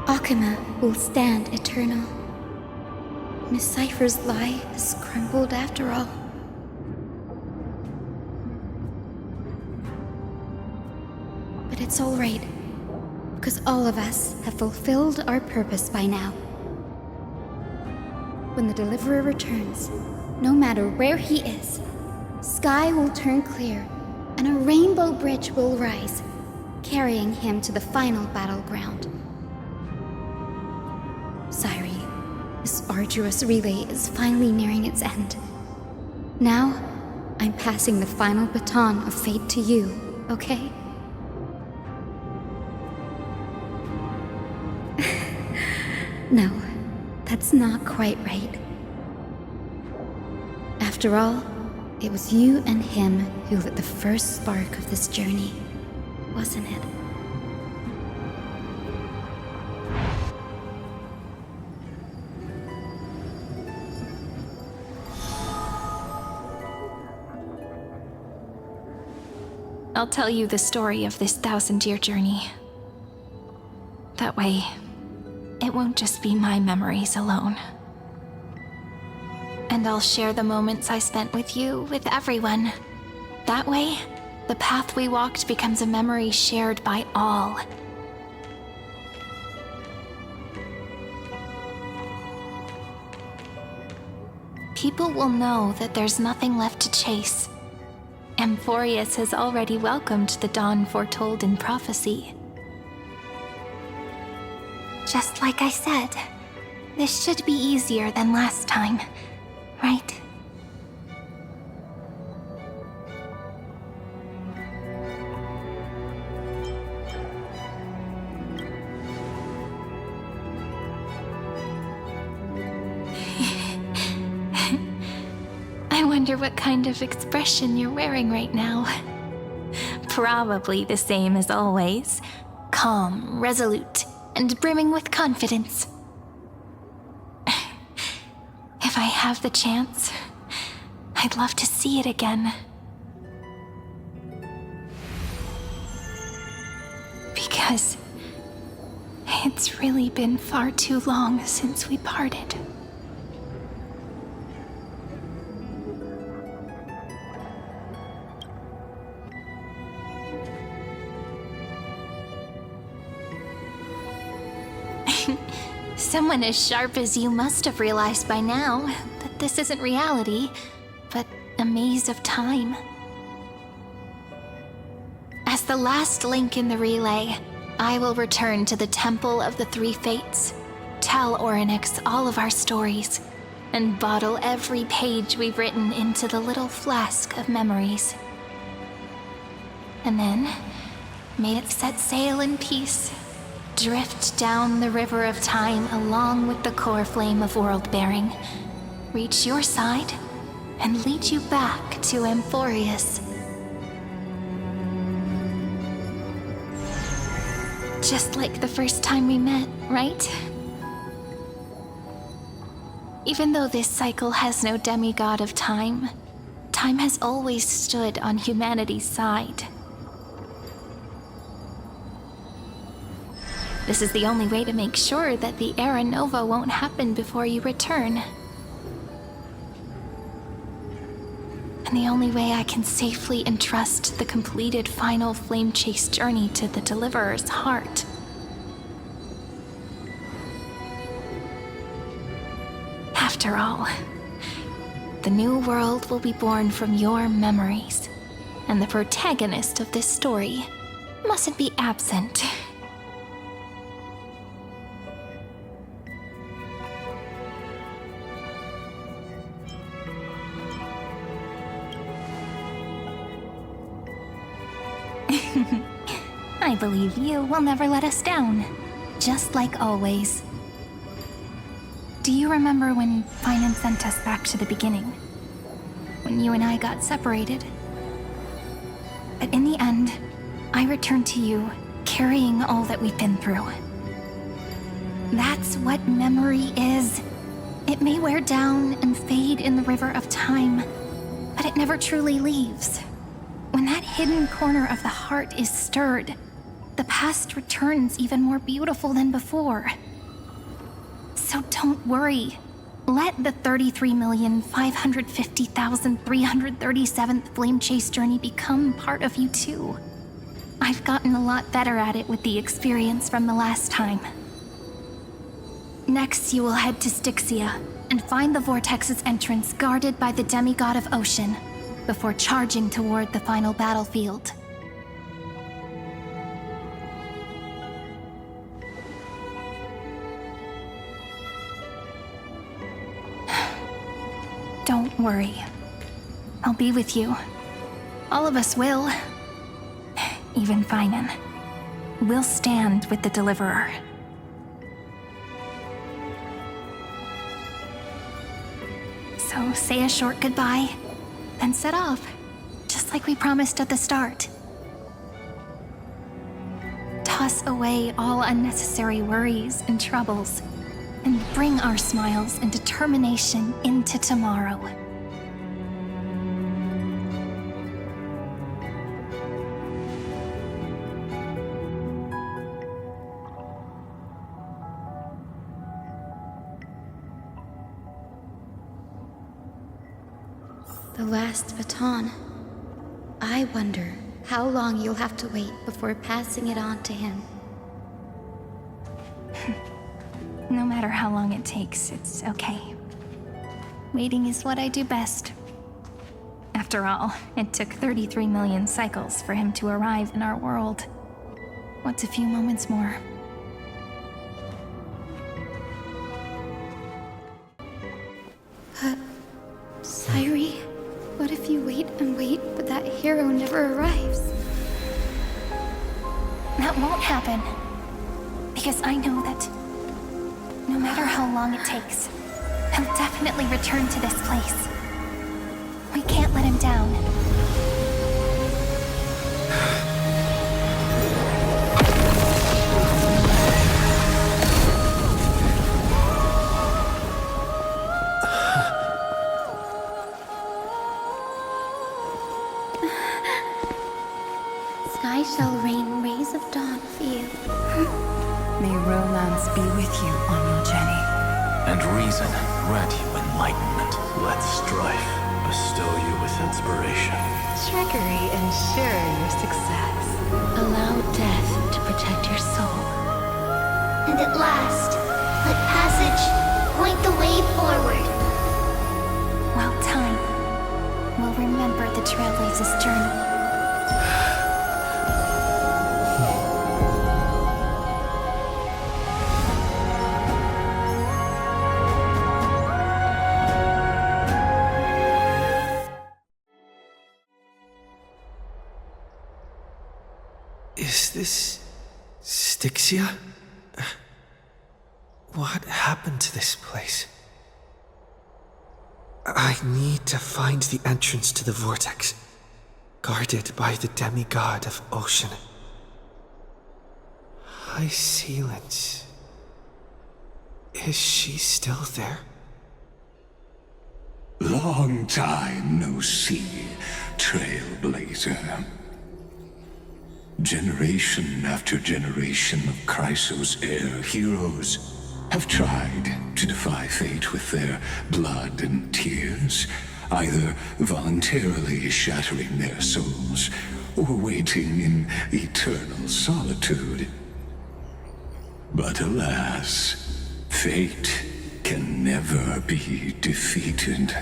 Akama will stand eternal. Miss Cypher's lie has crumbled after all. But it's all right, because all of us have fulfilled our purpose by now. When the Deliverer returns, no matter where he is, sky will turn clear, and a rainbow bridge will rise, carrying him to the final battleground. Sairi, this arduous relay is finally nearing its end. Now, I'm passing the final baton of fate to you, okay? No, that's not quite right. After all, it was you and him who lit the first spark of this journey, wasn't it? I'll tell you the story of this 1,000-year journey. That way, it won't just be my memories alone. And I'll share the moments I spent with you with everyone. That way, the path we walked becomes a memory shared by all. People will know that there's nothing left to chase. Amphoreus has already welcomed the dawn foretold in prophecy. Just like I said, this should be easier than last time, right? I wonder what kind of expression you're wearing right now. Probably the same as always. Calm, resolute, and brimming with confidence. If I have the chance, I'd love to see it again. Because it's really been far too long since we parted. Someone as sharp as you must have realized by now that this isn't reality, but a maze of time. As the last link in the relay, I will return to the Temple of the Three Fates, tell Orynyx all of our stories, and bottle every page we've written into the little flask of memories. And then, may it set sail in peace. Drift down the river of time along with the core flame of world-bearing. Reach your side and lead you back to Amphoreus. Just like the first time we met, right? Even though this cycle has no demigod of time, time has always stood on humanity's side. This is the only way to make sure that the Era Nova won't happen before you return. And the only way I can safely entrust the completed final flame chase journey to the Deliverer's heart. After all, the new world will be born from your memories, and the protagonist of this story mustn't be absent. I believe you will never let us down, just like always. Do you remember when Finan sent us back to the beginning? When you and I got separated? But in the end, I returned to you, carrying all that we've been through. That's what memory is. It may wear down and fade in the river of time, but it never truly leaves. When that hidden corner of the heart is stirred, the past returns even more beautiful than before. So don't worry. Let the 33,550,337th Flame Chase journey become part of you too. I've gotten a lot better at it with the experience from the last time. Next, you will head to Styxia and find the Vortex's entrance guarded by the demigod of Ocean, before charging toward the final battlefield. Don't worry. I'll be with you. All of us will. Even Finan. We'll stand with the Deliverer. So say a short goodbye, then set off, just like we promised at the start. Toss away all unnecessary worries and troubles, and bring our smiles and determination into tomorrow. The last baton. I wonder how long you'll have to wait before passing it on to him. No matter how long it takes, it's okay. Waiting is what I do best. After all, it took 33 million cycles for him to arrive in our world. What's a few moments more? But, Sairi, what if you wait and wait, but that hero never arrives? That won't happen. Because I know that no matter how long it takes, he'll definitely return to this place. We can't let him down. Sky shall rain rays of dawn for you. May romance be with you on your journey. And reason grant you enlightenment. Let strife bestow you with inspiration. Trickery ensure your success. Allow death to protect your soul. And at last, let passage point the way forward. While time will remember the Trailblazer's journey. Is this Styxia? What happened to this place? I need to find the entrance to the vortex, guarded by the demigod of ocean. High Sealance. Is she still there? Long time no see, Trailblazer. Generation after generation of Chrysos heir heroes have tried to defy fate with their blood and tears, either voluntarily shattering their souls or waiting in eternal solitude. But alas, fate can never be defeated.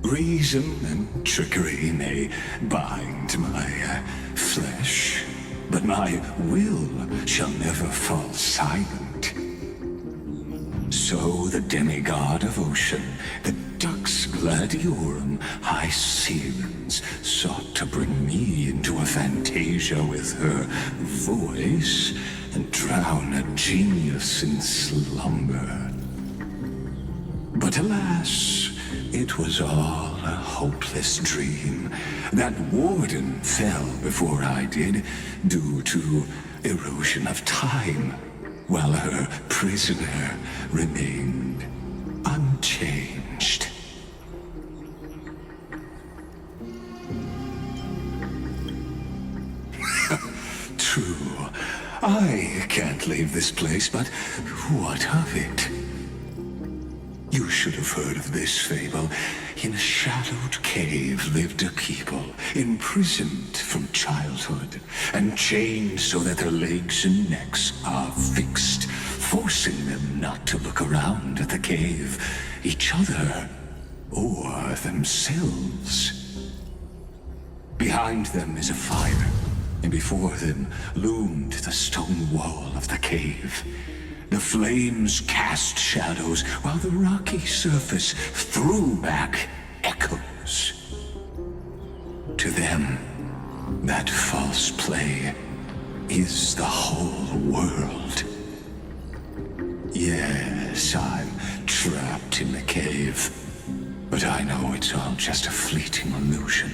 Reason and trickery may bind my flesh, but my will shall never fall silent. So the demigod of ocean, the Dux Gladiorum, High Sealance, sought to bring me into a fantasia with her voice and drown a genius in slumber. But alas, it was all a hopeless dream. That warden fell before I did, due to erosion of time, while her prisoner remained unchanged. True, I can't leave this place, but what of it? You should have heard of this fable. In a shadowed cave lived a people, imprisoned from childhood, and chained so that their legs and necks are fixed, forcing them not to look around at the cave, each other, or themselves. Behind them is a fire, and before them loomed the stone wall of the cave. The flames cast shadows, while the rocky surface threw back echoes. To them, that false play is the whole world. Yes, I'm trapped in the cave, but I know it's all just a fleeting illusion.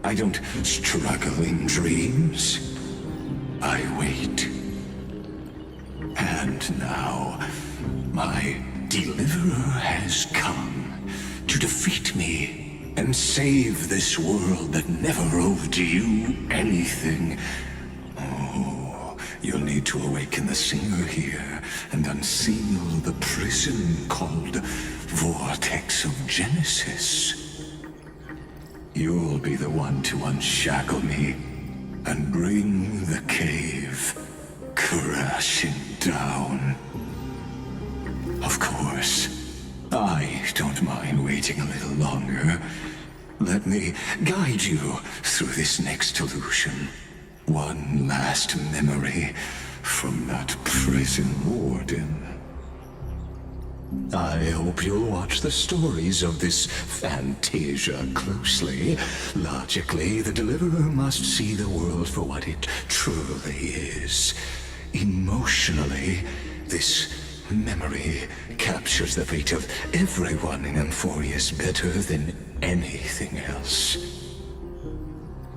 I don't struggle in dreams. I wait. And now, my deliverer has come to defeat me and save this world that never owed you anything. Oh, you'll need to awaken the singer here and unseal the prison called Vortex of Genesis. You'll be the one to unshackle me and bring the cave crashing down. Of course, I don't mind waiting a little longer. Let me guide you through this next illusion. One last memory from that prison warden. I hope you'll watch the stories of this fantasia closely. Logically, the deliverer must see the world for what it truly is. Emotionally, this memory captures the fate of everyone in Amphoreus better than anything else.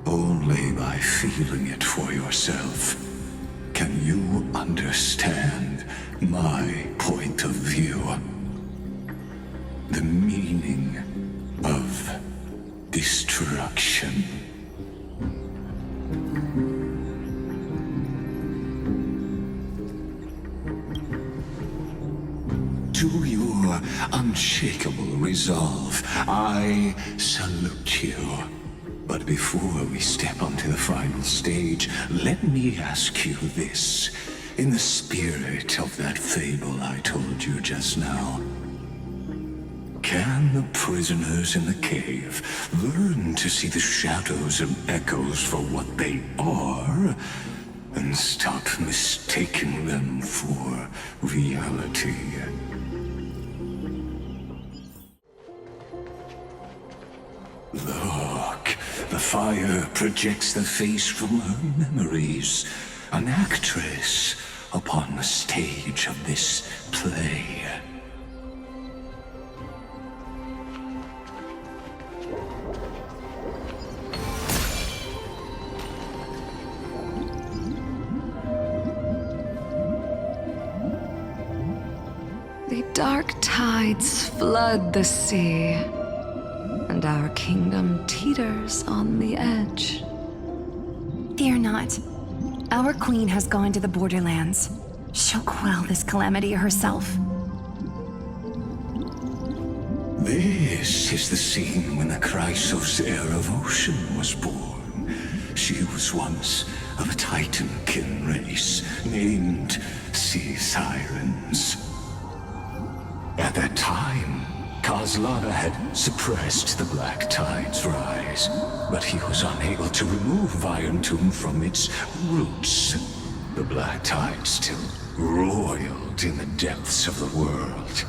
Only by feeling it for yourself can you understand my point of view. The meaning of destruction. To your unshakable resolve, I salute you. But before we step onto the final stage, let me ask you this. In the spirit of that fable I told you just now, can the prisoners in the cave learn to see the shadows and echoes for what they are, and stop mistaking them for reality? Look, the fire projects the face from her memories. An actress upon the stage of this play. The dark tides flood the sea, and our kingdom teeters on the edge. Fear not. Our queen has gone to the borderlands. She'll quell this calamity herself. This is the scene when the Chrysos heir of Ocean was born. She was once of a Titankin race named Sea Sirens. At that time, Kozlana had suppressed the Black Tide's rise, but he was unable to remove Virentum from its roots. The Black Tide still roiled in the depths of the world,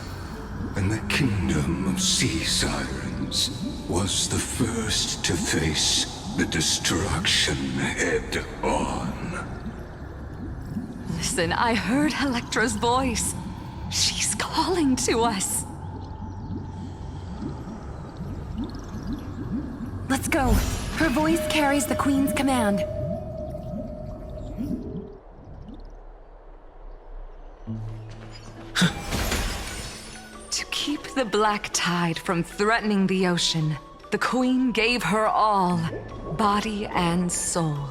and the kingdom of Sea Sirens was the first to face the destruction head on. Listen, I heard Electra's voice. She's calling to us. Let's go. Her voice carries the Queen's command. To keep the Black Tide from threatening the ocean, the Queen gave her all, body and soul.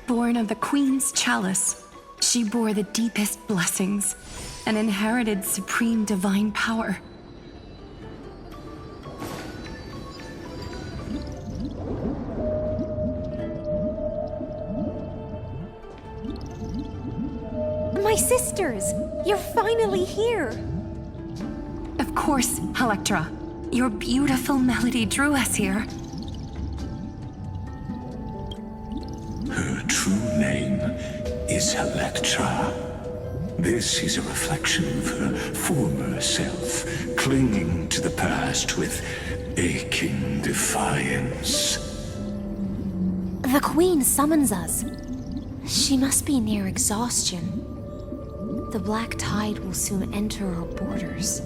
Born of the Queen's chalice, she bore the deepest blessings and inherited supreme divine power. My sisters! You're finally here! Of course, Electra. Your beautiful melody drew us here. Her true name is Electra. This is a reflection of her former self, clinging to the past with aching defiance. The Queen summons us. She must be near exhaustion. The black tide will soon enter our borders.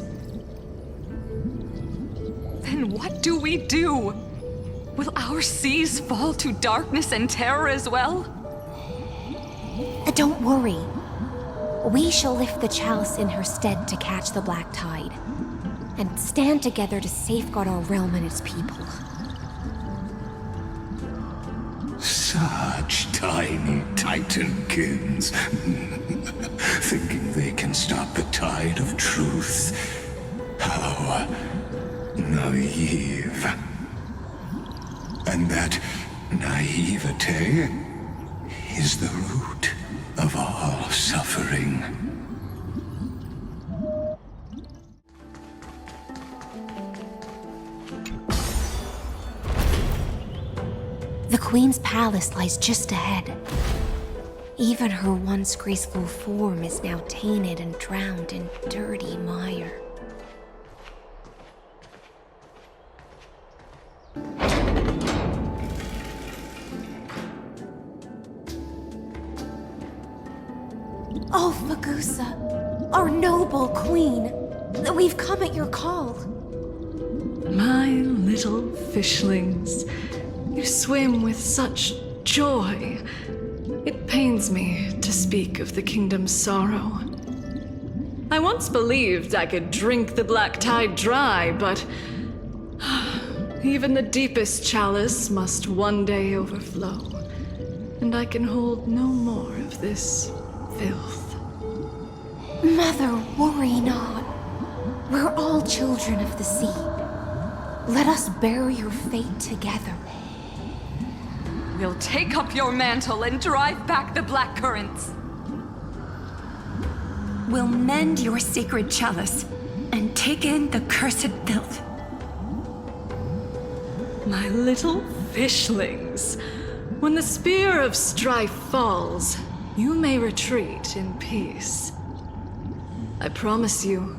Then what do we do? Will our seas fall to darkness and terror as well? Don't worry. We shall lift the chalice in her stead to catch the black tide, and stand together to safeguard our realm and its people. Such tiny titankins, thinking they can stop the tide of truth. How naive. And that naivete is the root of all suffering. The Queen's palace lies just ahead. Even her once graceful form is now tainted and drowned in dirty mire. Oh, Fagusa, our noble queen, we've come at your call. My little fishlings, you swim with such joy. It pains me to speak of the kingdom's sorrow. I once believed I could drink the black tide dry, but even the deepest chalice must one day overflow, and I can hold no more of this filth. Mother, worry not. We're all children of the sea. Let us bear your fate together. We'll take up your mantle and drive back the black currents. We'll mend your sacred chalice and take in the cursed filth. My little fishlings, when the spear of strife falls, you may retreat in peace. I promise you,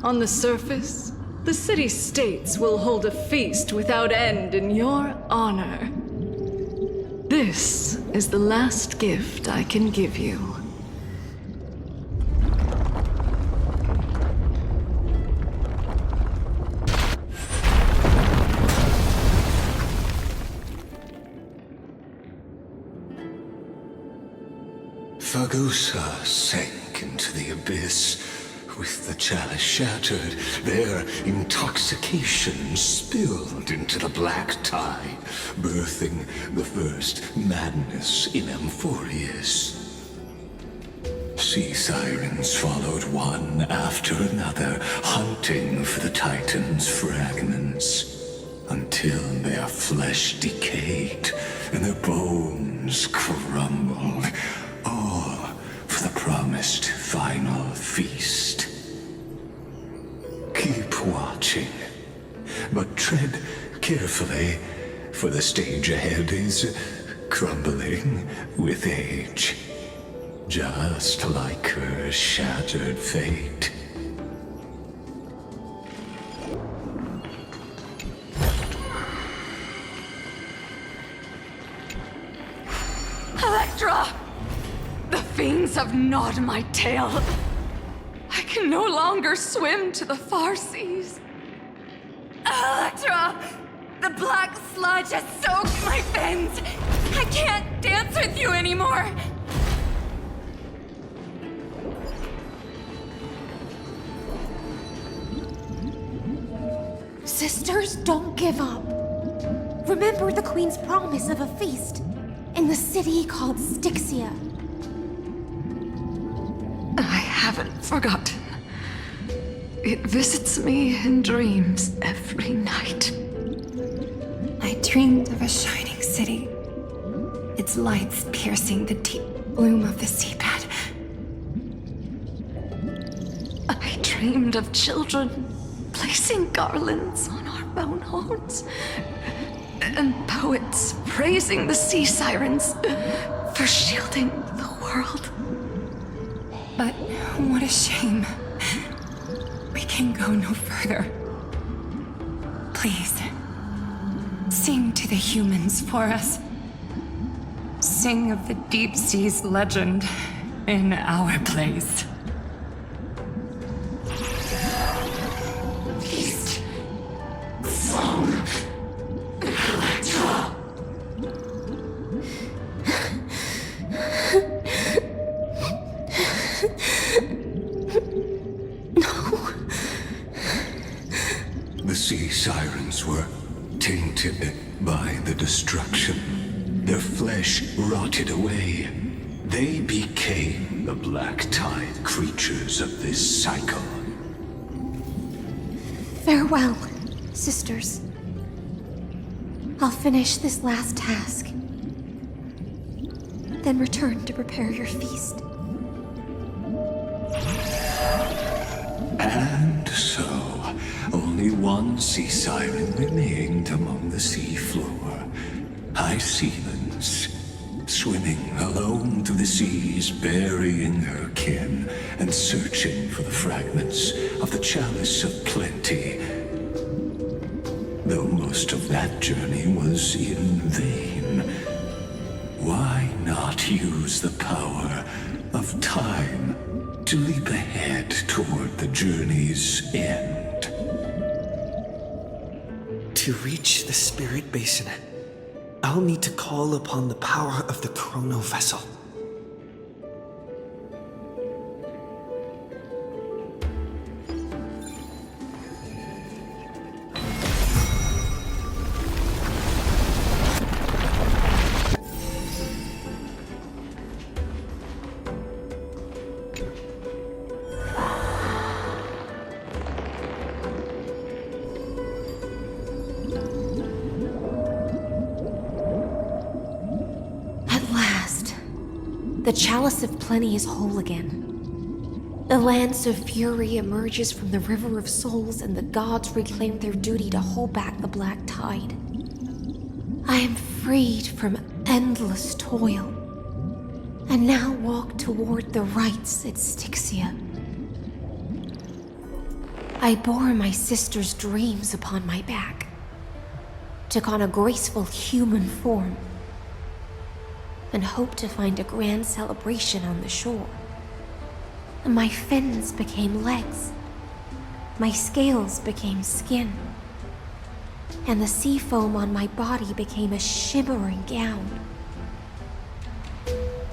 on the surface, the city-states will hold a feast without end in your honor. This is the last gift I can give you. Fagusa sank into the abyss. With the chalice shattered, their intoxication spilled into the black tide, birthing the first madness in Amphoreus. Sea sirens followed one after another, hunting for the Titan's fragments, until their flesh decayed and their bones crumbled, all for the promised final feast. Keep watching, but tread carefully, for the stage ahead is crumbling with age, just like her shattered fate. Electra! The fiends have gnawed my tail. I can no longer swim to the far seas. Electra! The black sludge has soaked my fins! I can't dance with you anymore! Sisters, don't give up. Remember the Queen's promise of a feast in the city called Styxia. I haven't forgotten. It visits me in dreams every night. I dreamed of a shining city, its lights piercing the deep gloom of the seabed. I dreamed of children placing garlands on our bone horns, and poets praising the sea sirens for shielding the world. But what a shame. We can go no further. Please, sing to the humans for us. Sing of the deep sea's legend in our place. The sea sirens were tainted by the destruction. Their flesh rotted away. They became the black tide creatures of this cycle. Farewell, sisters. I'll finish this last task, then return to prepare your feast. And so, only one sea siren remained among the sea floor. High seamans, swimming alone through the seas, burying her kin and searching for the fragments of the chalice of plenty. Though most of that journey was in vain, why not use the power of time to leap ahead toward the journey's end? To reach the spirit basin, I'll need to call upon the power of the chrono vessel. The chalice of plenty is whole again. The lance of fury emerges from the river of souls, and the gods reclaim their duty to hold back the black tide. I am freed from endless toil, and now walk toward the rites at Styxia. I bore my sister's dreams upon my back, took on a graceful human form, and hoped to find a grand celebration on the shore. My fins became legs, my scales became skin, and the sea foam on my body became a shimmering gown.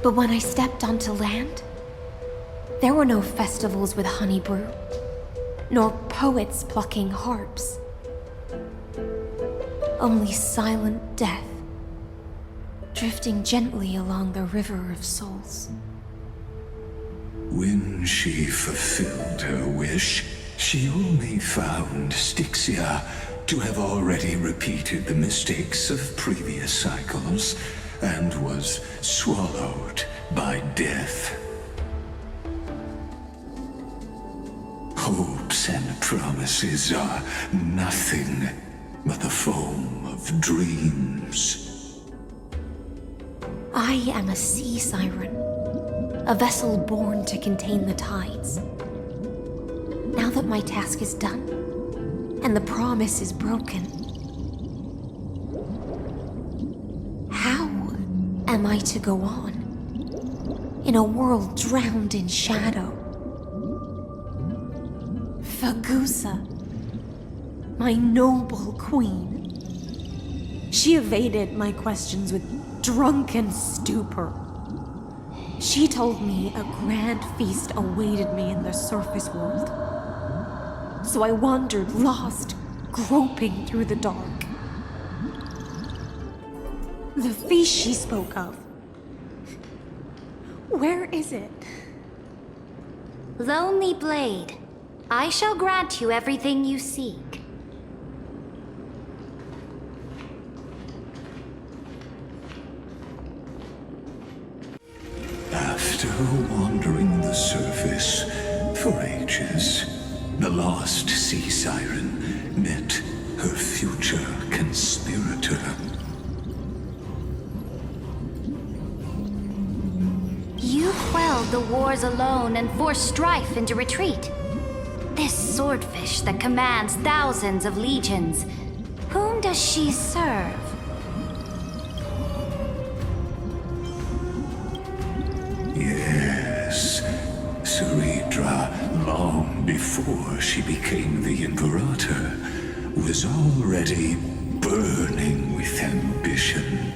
But when I stepped onto land, there were no festivals with honey brew, nor poets plucking harps. Only silent death, drifting gently along the river of souls. When she fulfilled her wish, she only found Styxia to have already repeated the mistakes of previous cycles and was swallowed by death. Hopes and promises are nothing but the foam of dreams. I am a sea siren, a vessel born to contain the tides. Now that my task is done, and the promise is broken, how am I to go on in a world drowned in shadow? Fagusa, my noble queen. She evaded my questions with drunken stupor. She told me a grand feast awaited me in the surface world. So I wandered lost, groping through the dark. The feast she spoke of, where is it? Lonely Blade, I shall grant you everything you seek. After wandering the surface for ages, the lost sea siren met her future conspirator. You quelled fought the wars alone and forced strife into retreat. This swordfish that commands thousands of legions, whom does she serve? Yes, Ceredra, long before she became the Imperator, was already burning with ambition.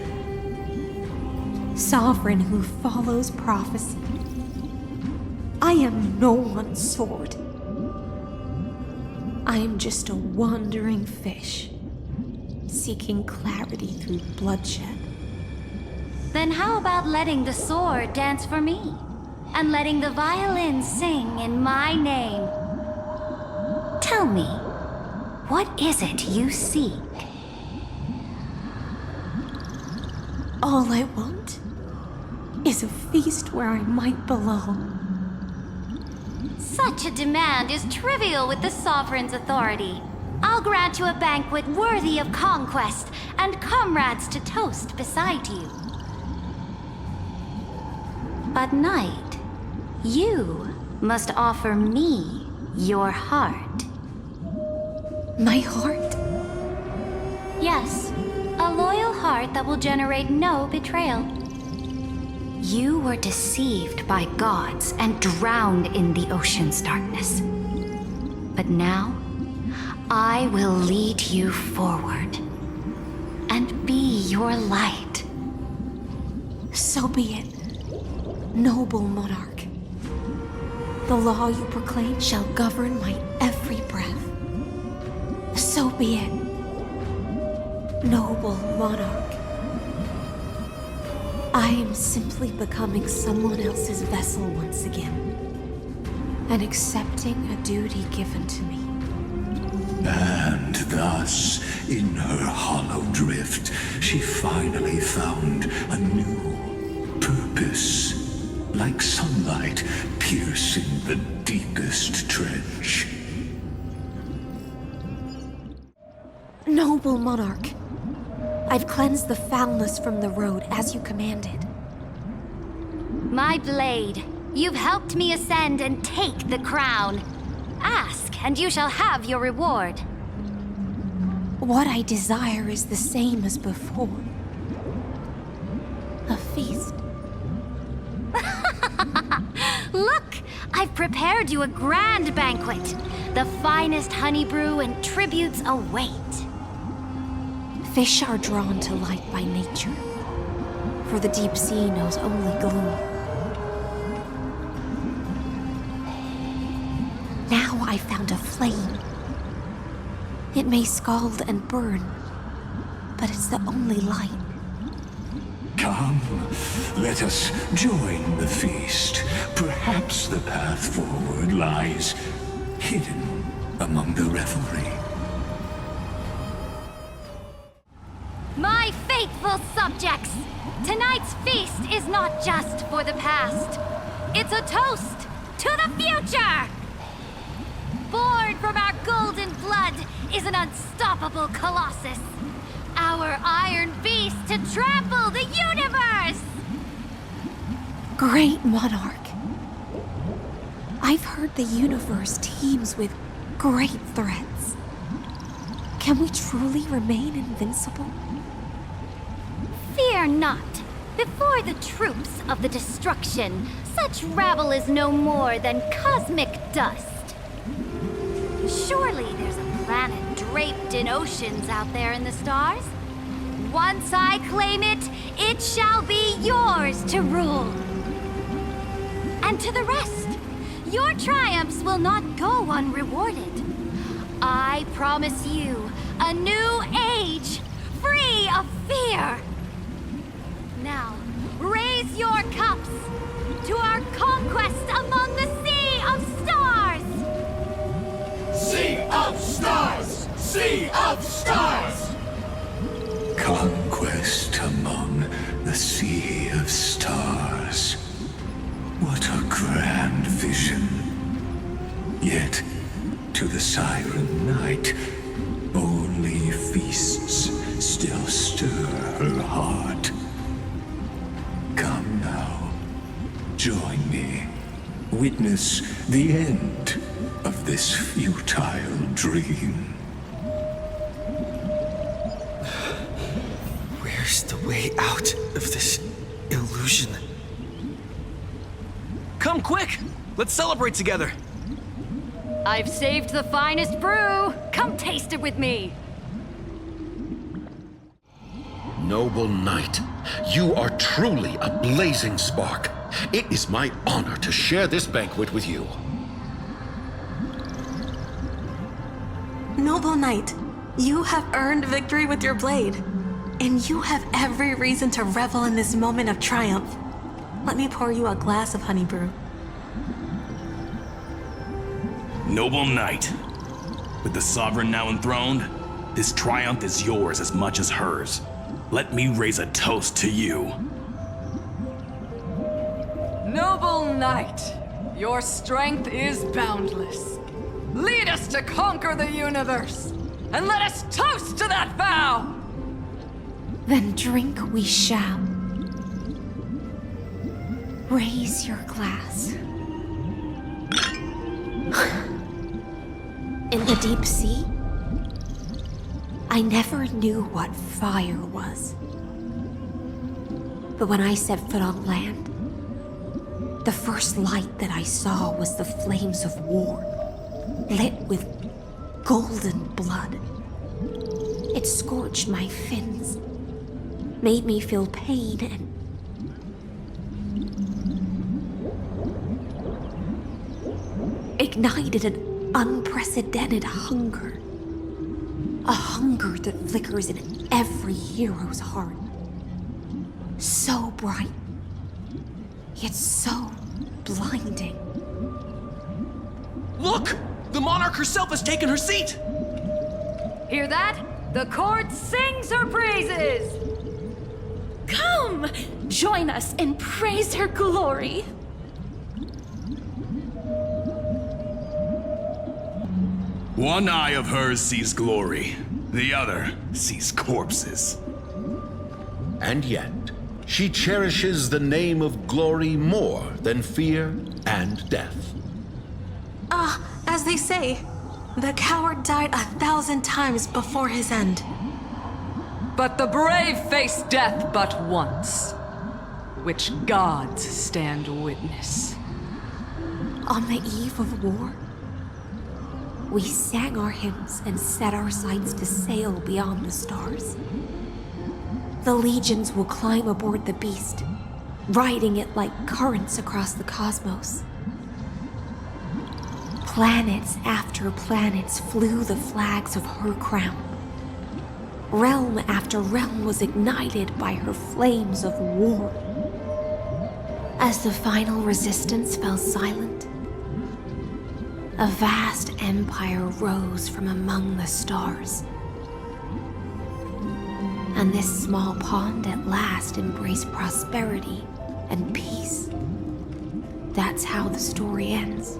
Sovereign who follows prophecy. I am no one's sword. I am just a wandering fish, seeking clarity through bloodshed. Then how about letting the sword dance for me? And letting the violin sing in my name? Tell me, what is it you seek? All I want is a feast where I might belong. Such a demand is trivial with the Sovereign's authority. I'll grant you a banquet worthy of conquest and comrades to toast beside you. But Knight, you must offer me your heart. My heart? Yes, a loyal heart that will generate no betrayal. You were deceived by gods and drowned in the ocean's darkness. But now, I will lead you forward and be your light. So be it, noble monarch. The law you proclaim shall govern my every breath. So be it, noble monarch. I am simply becoming someone else's vessel once again, and accepting a duty given to me. And thus, in her hollow drift, she finally found a new purpose, like sunlight piercing the deepest trench. Noble monarch, I've cleansed the foulness from the road as you commanded. My blade, you've helped me ascend and take the crown. Ask, and you shall have your reward. What I desire is the same as before. A feast. Look, I've prepared you a grand banquet. The finest honey brew and tributes await. Fish are drawn to light by nature, for the deep sea knows only gloom. Now I found a flame. It may scald and burn, but it's the only light. Come, let us join the feast. Perhaps the path forward lies hidden among the revelry. My faithful subjects, tonight's feast is not just for the past. It's a toast to the future! Born from our golden blood is an unstoppable colossus. Our iron beast to trample the universe! Great monarch. I've heard the universe teems with great threats. Can we truly remain invincible? Fear not. Before the troops of the destruction, such rabble is no more than cosmic dust. Surely there's a planet draped in oceans out there in the stars. Once I claim it, it shall be yours to rule. And to the rest, your triumphs will not go unrewarded. I promise you a new age, free of fear. Now, raise your cups to our conquest among the Sea of Stars! Sea of Stars! Sea of Stars! Conquest among the Sea of Stars. What a grand vision. Yet, to the Siren Knight, only feasts still stir her heart. Come now, join me. Witness the end of this futile dream. Where's the way out of this illusion? Come quick! Let's celebrate together! I've saved the finest brew! Come taste it with me! Noble knight, you are truly a blazing spark. It is my honor to share this banquet with you. Noble knight, you have earned victory with your blade, and you have every reason to revel in this moment of triumph. Let me pour you a glass of honey brew. Noble knight, with the sovereign now enthroned, this triumph is yours as much as hers. Let me raise a toast to you. Noble knight, your strength is boundless. Lead us to conquer the universe, and let us toast to that vow! Then drink we shall. Raise your glass. In the deep sea, I never knew what fire was. But when I set foot on land, the first light that I saw was the flames of war, lit with golden blood. It scorched my fins, made me feel pain and ignited an unprecedented hunger. A hunger that flickers in every hero's heart. So bright, yet so blinding. Look! The monarch herself has taken her seat! Hear that? The court sings her praises! Come! Join us and praise her glory! One eye of hers sees glory, the other sees corpses. And yet, she cherishes the name of glory more than fear and death. As they say, the coward died 1,000 times before his end. But the brave face death but once, which gods stand witness. On the eve of war, we sang our hymns and set our sights to sail beyond the stars. The legions will climb aboard the beast, riding it like currents across the cosmos. Planets after planets flew the flags of her crown. Realm after realm was ignited by her flames of war. As the final resistance fell silent, a vast empire rose from among the stars. And this small pond at last embraced prosperity and peace. That's how the story ends.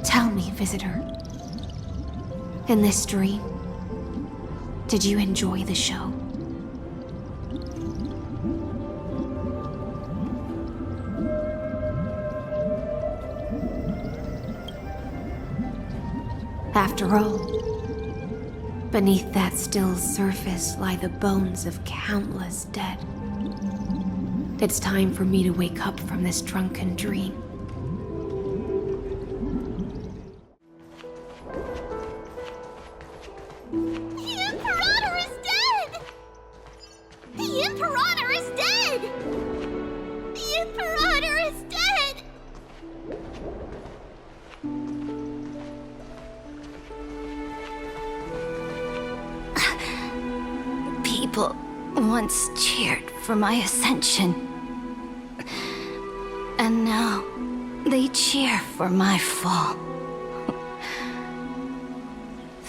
Tell me, visitor, in this dream, did you enjoy the show? After all, beneath that still surface lie the bones of countless dead. It's time for me to wake up from this drunken dream. The Imperator is dead! The Imperator is dead! The Imperator is dead! People once cheered for my ascension. And now they cheer for my fall.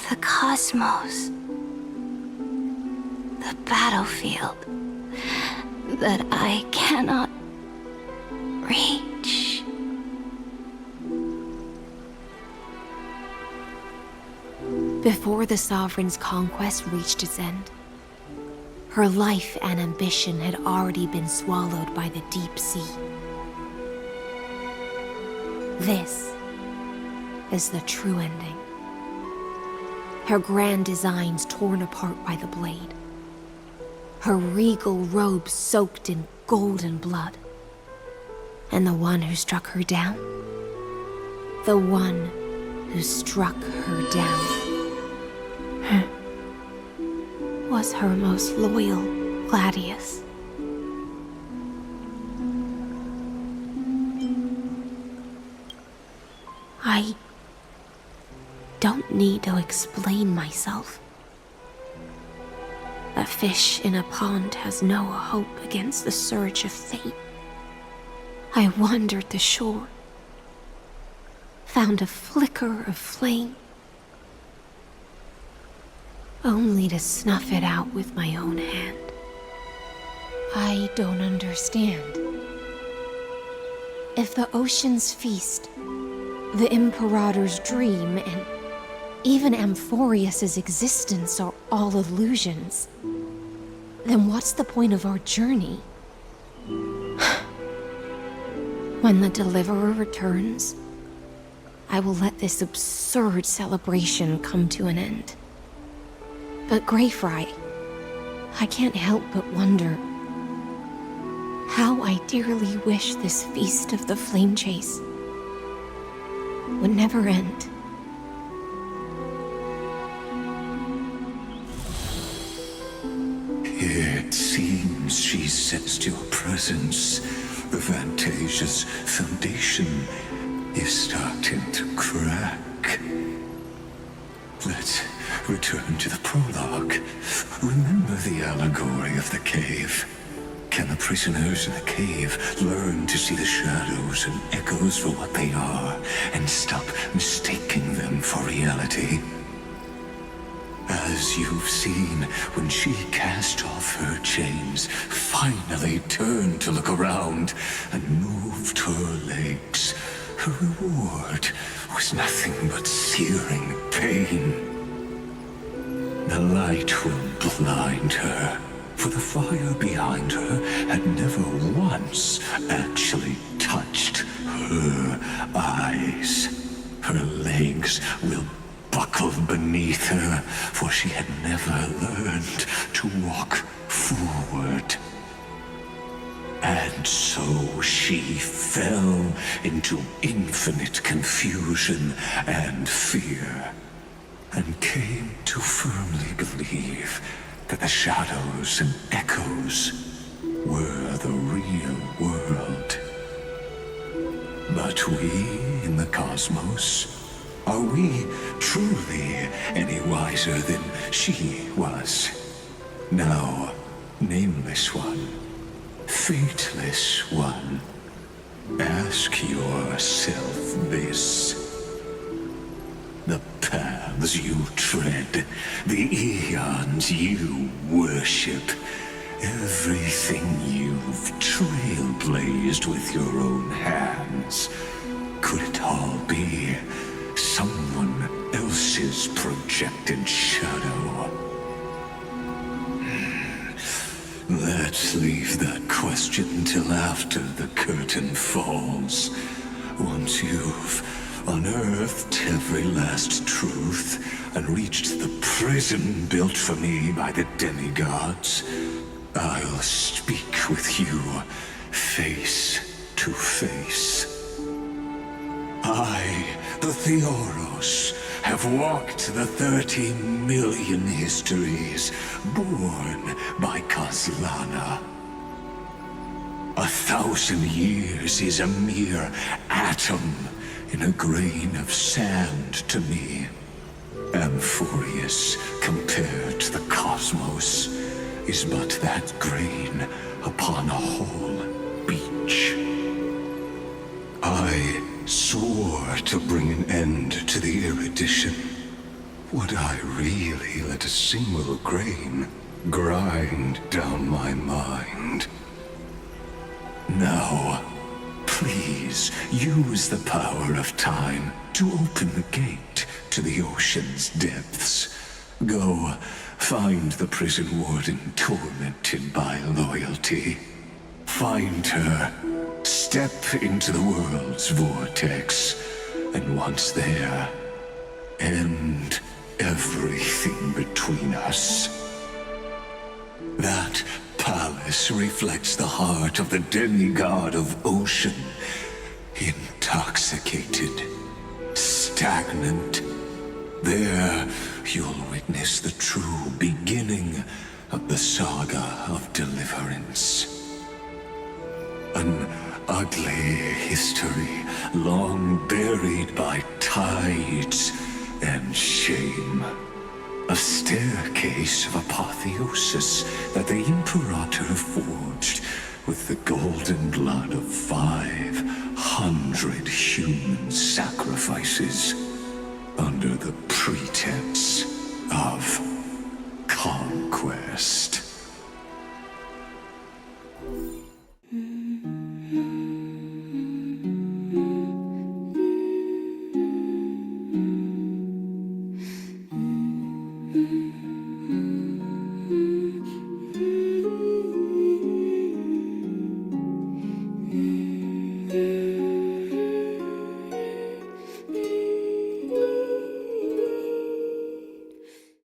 The cosmos. The battlefield that I cannot reach. Before the Sovereign's conquest reached its end, her life and ambition had already been swallowed by the deep sea. This is the true ending. Her grand designs torn apart by the blade. Her regal robe soaked in golden blood. And the one who struck her down? The one who struck her down was her most loyal Gladius. I don't need to explain myself. A fish in a pond has no hope against the surge of fate. I wandered the shore, found a flicker of flame, only to snuff it out with my own hand. I don't understand. If the ocean's feast, the Imperator's dream, and even Amphoreus' existence are all illusions, then what's the point of our journey? When the Deliverer returns, I will let this absurd celebration come to an end. But Greyfry, I can't help but wonder how I dearly wish this feast of the flame chase would never end. It seems she sensed your presence. The Fantasia's foundation is starting to crack. Let's return to the prologue. Remember the allegory of the cave. Can the prisoners in the cave learn to see the shadows and echoes for what they are, and stop mistaking them for reality? As you've seen, when she cast off her chains, finally turned to look around, and moved her legs, her reward was nothing but searing pain. The light will blind her, for the fire behind her had never once actually touched her eyes. Her legs will buckle beneath her, for she had never learned to walk forward. And so she fell into infinite confusion and fear, and came to firmly believe that the shadows and echoes were the real world. But we in the cosmos, are we truly any wiser than she was? Now, nameless one, fateless one, ask yourself this. The paths you tread, the eons you worship, everything you've trailblazed with your own hands, could it all be someone else's projected shadow? Let's leave that question till after the curtain falls. Once you've unearthed every last truth and reached the prison built for me by the demigods, I'll speak with you face to face. I, the Theoros, have walked the 30 million histories born by Kozlana. 1,000 years is a mere atom in a grain of sand to me. Amphoreus, compared to the cosmos, is but that grain upon a whole beach. I swore to bring an end to the erudition. Would I really let a single grain grind down my mind? Now, please use the power of time to open the gate to the ocean's depths. Go, find the prison warden tormented by loyalty. Find her. Step into the world's vortex. And once there, end everything between us. That palace reflects the heart of the demigod of ocean. Intoxicated, stagnant. There, you'll witness the true beginning of the saga of deliverance. An ugly history, long buried by tides and shame. A staircase of apotheosis that the Imperator forged with the golden blood of 500 human sacrifices under the pretense of